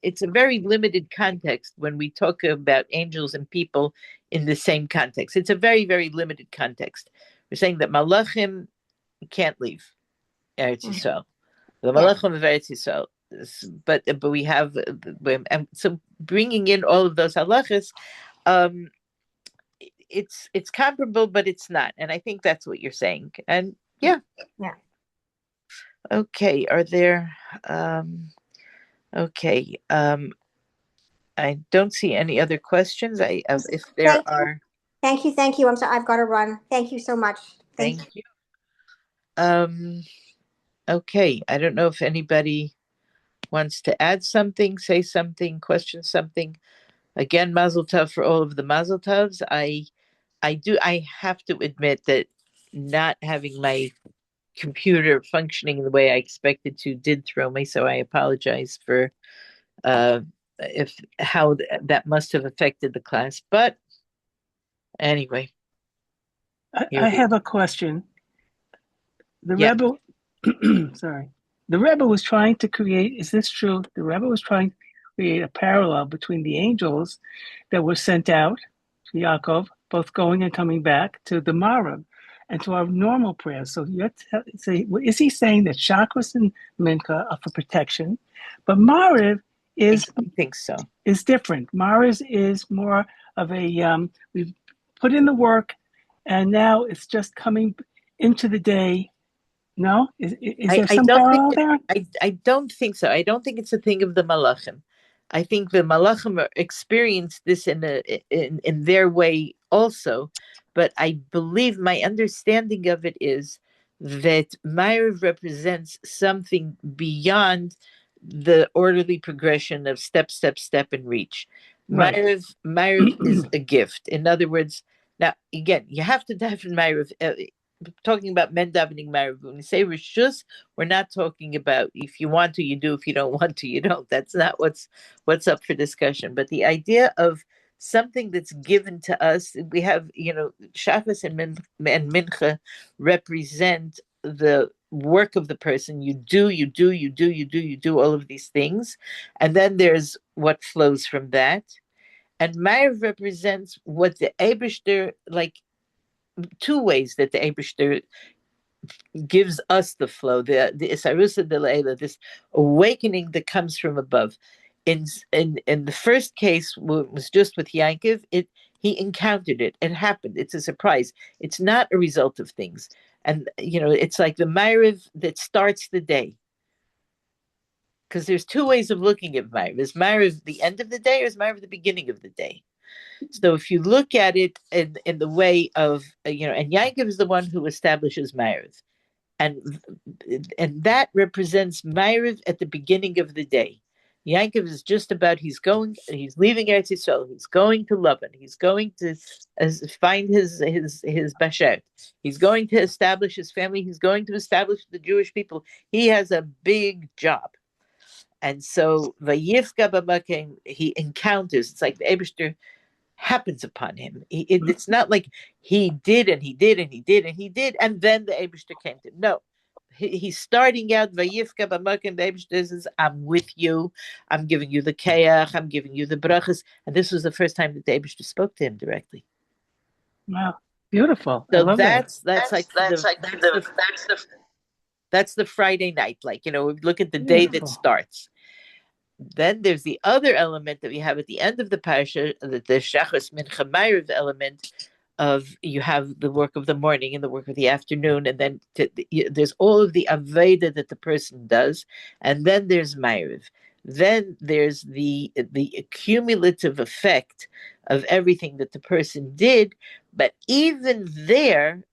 Speaker 1: it's a very limited context when we talk about angels and people in the same context. It's a very, very limited context. We're saying that malachim can't leave Eretz Yisrael. The malachim of Eretz Yisrael. But we have, so bringing in all of those halachas, it's comparable, but it's not. And I think that's what you're saying. And yeah. Okay, are there, okay, I don't see any other questions. If there are.
Speaker 4: Thank you. I'm sorry, I've got to run. Thank you so much.
Speaker 1: Thank you. Okay, I don't know if anybody wants to add something, say something, question something. Again, Mazel Tov for all of the Mazel Tovs. I have to admit that not having my computer functioning the way I expected to did throw me, so I apologize for how that must have affected the class. But anyway,
Speaker 5: I have a question. The Rebbe, sorry, the Rebbe was trying to create. Is this true? The Rebbe was trying to create a parallel between the angels that were sent out to Yaakov, both going and coming back, to the Marab, and to our normal prayers. So you have to say, is he saying that chakras and mincha are for protection, but Mariv is?
Speaker 1: I don't think so.
Speaker 5: Is different. Mariv is more of a we've put in the work, and now it's just coming into the day. No, is there some parallel there?
Speaker 1: I don't think so. I don't think it's a thing of the Malachim. I think the Malachim experienced this in their way also. But I believe my understanding of it is that Ma'ariv represents something beyond the orderly progression of step, and reach.
Speaker 5: Right.
Speaker 1: Ma'ariv is a gift. In other words, now again, you have to daven Ma'ariv talking about men davening Ma'ariv. When we say Rishus, we're not talking about if you want to, you do. If you don't want to, you don't. That's not what's up for discussion. But the idea of something that's given to us, we have, Shachas and Mincha represent the work of the person. You do all of these things, and then there's what flows from that. And Ma'ariv represents what the Eibishter, like two ways that the Eibishter gives us the flow, the Isarusa de Leila, this awakening that comes from above. In the first case, was just with Yankov, he encountered it. It happened. It's a surprise. It's not a result of things. And it's like the Ma'ariv that starts the day. Because there's two ways of looking at Ma'ariv. Is Ma'ariv the end of the day, or is Ma'ariv the beginning of the day? So if you look at it in the way of, and Yankov is the one who establishes Ma'ariv. And that represents Ma'ariv at the beginning of the day. Yankov is just about, he's leaving Eretz Yisrael, he's going to Lavan, he's going to find his Basher, he's going to establish his family, he's going to establish the Jewish people. He has a big job. And so Vayifka B'Makom, he encounters, it's like the Eibishter happens upon him. It's not like he did and he did and he did and he did, and then the Eibishter came to him. No, he's starting out, Vayifka B'Makom, the Eibishter says, I'm with you, I'm giving you the Keach, I'm giving you the brachas, and this was the first time that the Eibishter spoke to him directly.
Speaker 5: Wow, beautiful.
Speaker 1: So
Speaker 5: I love
Speaker 1: that's the Friday night, look at the day that starts. Then there's the other element that we have at the end of the parasha, the Shachas Mincha Ma'ariv element of, you have the work of the morning and the work of the afternoon, and then there's all of the Aveda that the person does, and then there's Ma'ariv. Then there's the cumulative effect of everything that the person did, but even there,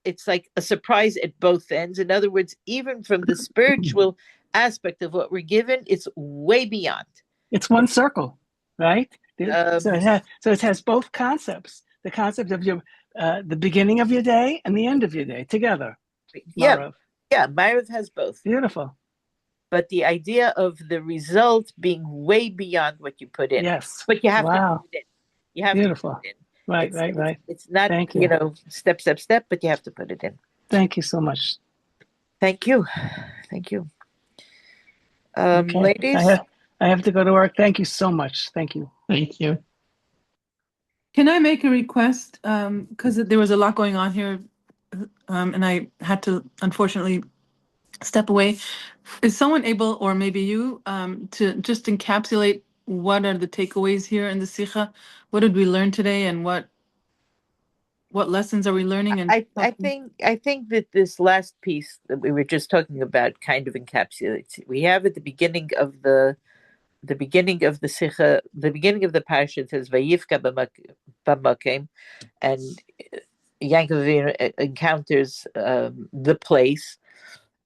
Speaker 1: it's like a surprise at both ends. In other words, even from the spiritual aspect of what we're given, it's way beyond.
Speaker 5: It's one circle, right? So it has both concepts: the concept of your the beginning of your day and the end of your day together.
Speaker 1: Yeah, Ma'ariv has both.
Speaker 5: Beautiful.
Speaker 1: But the idea of the result being way beyond what you put in.
Speaker 5: Yes.
Speaker 1: But you have
Speaker 5: to
Speaker 1: put it in. You have
Speaker 5: Beautiful.
Speaker 1: to put it in.
Speaker 5: Right.
Speaker 1: It's not, step, but you have to put it in.
Speaker 5: Thank you so much.
Speaker 1: Thank you. Okay. Ladies?
Speaker 5: I have to go to work. Thank you so much. Thank you.
Speaker 6: Thank you.
Speaker 7: Can I make a request? Because there was a lot going on here, and I had to, unfortunately, step away. Is someone able, or maybe you, to just encapsulate what are the takeaways here in the Sikha? What did we learn today, and what lessons are we learning? And
Speaker 1: I think that this last piece that we were just talking about kind of encapsulates it. We have at the beginning of the Sikha, the beginning of the parasha, it says Vayifka B'Makom, and Yankov encounters the place,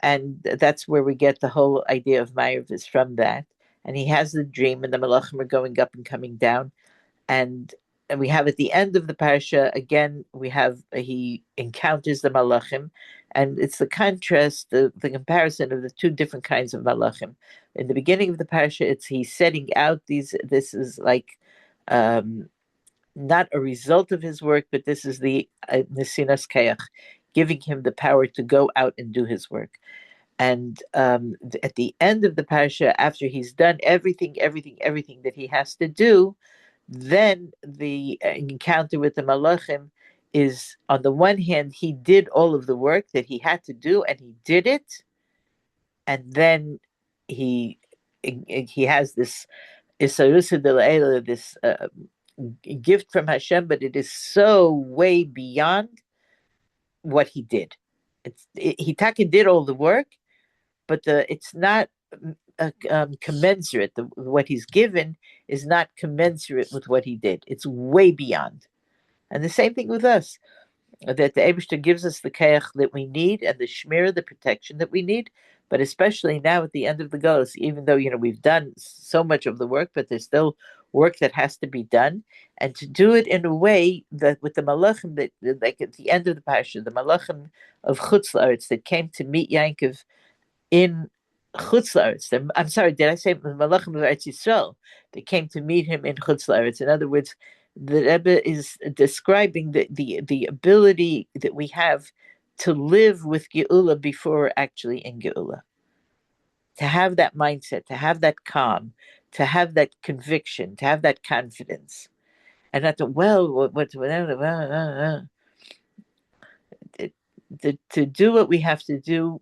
Speaker 1: and that's where we get the whole idea of Ma'ariv is from that. And he has the dream, and the Malachim are going up and coming down, and we have at the end of the parasha again. We have he encounters the Malachim, and it's the contrast, the comparison of the two different kinds of Malachim. In the beginning of the parasha, he's setting out these. This is like not a result of his work, but this is the Nesinas Keach, giving him the power to go out and do his work. And at the end of the parasha, after he's done everything that he has to do, then the encounter with the Malachim is, on the one hand, he did all of the work that he had to do, and he did it, and then he has this Isarusa de Leila, this gift from Hashem, but it is so way beyond what he did. He did all the work, but it's not commensurate. What he's given is not commensurate with what he did. It's way beyond. And the same thing with us, that the Eibishter gives us the keach that we need and the shmira, the protection that we need. But especially now at the end of the Golus, even though we've done so much of the work, but there's still work that has to be done, and to do it in a way that with the malachim, that like at the end of the parsha, the malachim of Chutz La'aretz that came to meet Yaakov in Chutz La'aretz. I'm sorry, did I say the malachim of Eretz Yisrael? They came to meet him in Chutz La'aretz. In other words, the Rebbe is describing the ability that we have to live with Geula before we're actually in Geula. To have that mindset, to have that calm, to have that conviction, to have that confidence, and not to to do what we have to do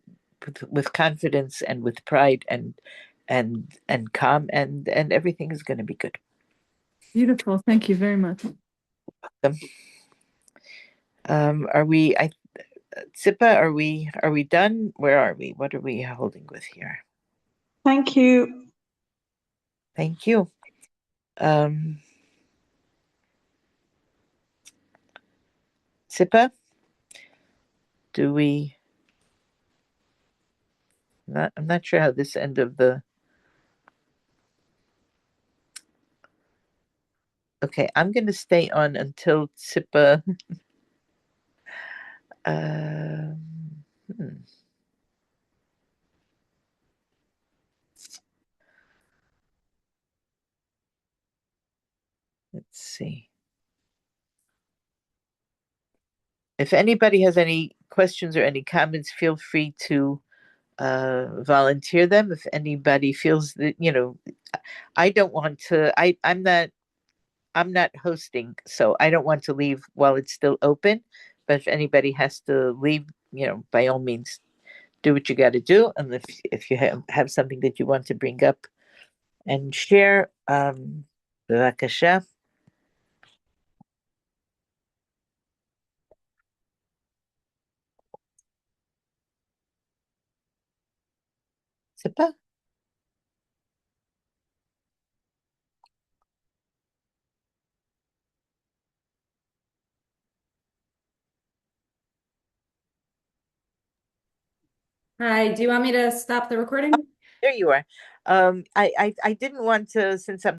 Speaker 1: with confidence and with pride and calm, and everything is going to be good.
Speaker 7: Beautiful. Thank you very much.
Speaker 1: Are we? Sipa, are we done? Where are we? What are we holding with here?
Speaker 3: Thank you.
Speaker 1: Thank you. Sipa, do we? I'm not sure how this end of the. Okay, I'm going to stay on until Sipa. Let's see. If anybody has any questions or any comments, feel free to volunteer them. If anybody feels that, I don't want to, I'm not hosting, so I don't want to leave while it's still open. But if anybody has to leave, by all means, do what you got to do. And if you have something that you want to bring up and share, bevakasha. Sipa?
Speaker 6: Hi, do you want me to stop the recording?
Speaker 1: There you are. I didn't want to, since I'm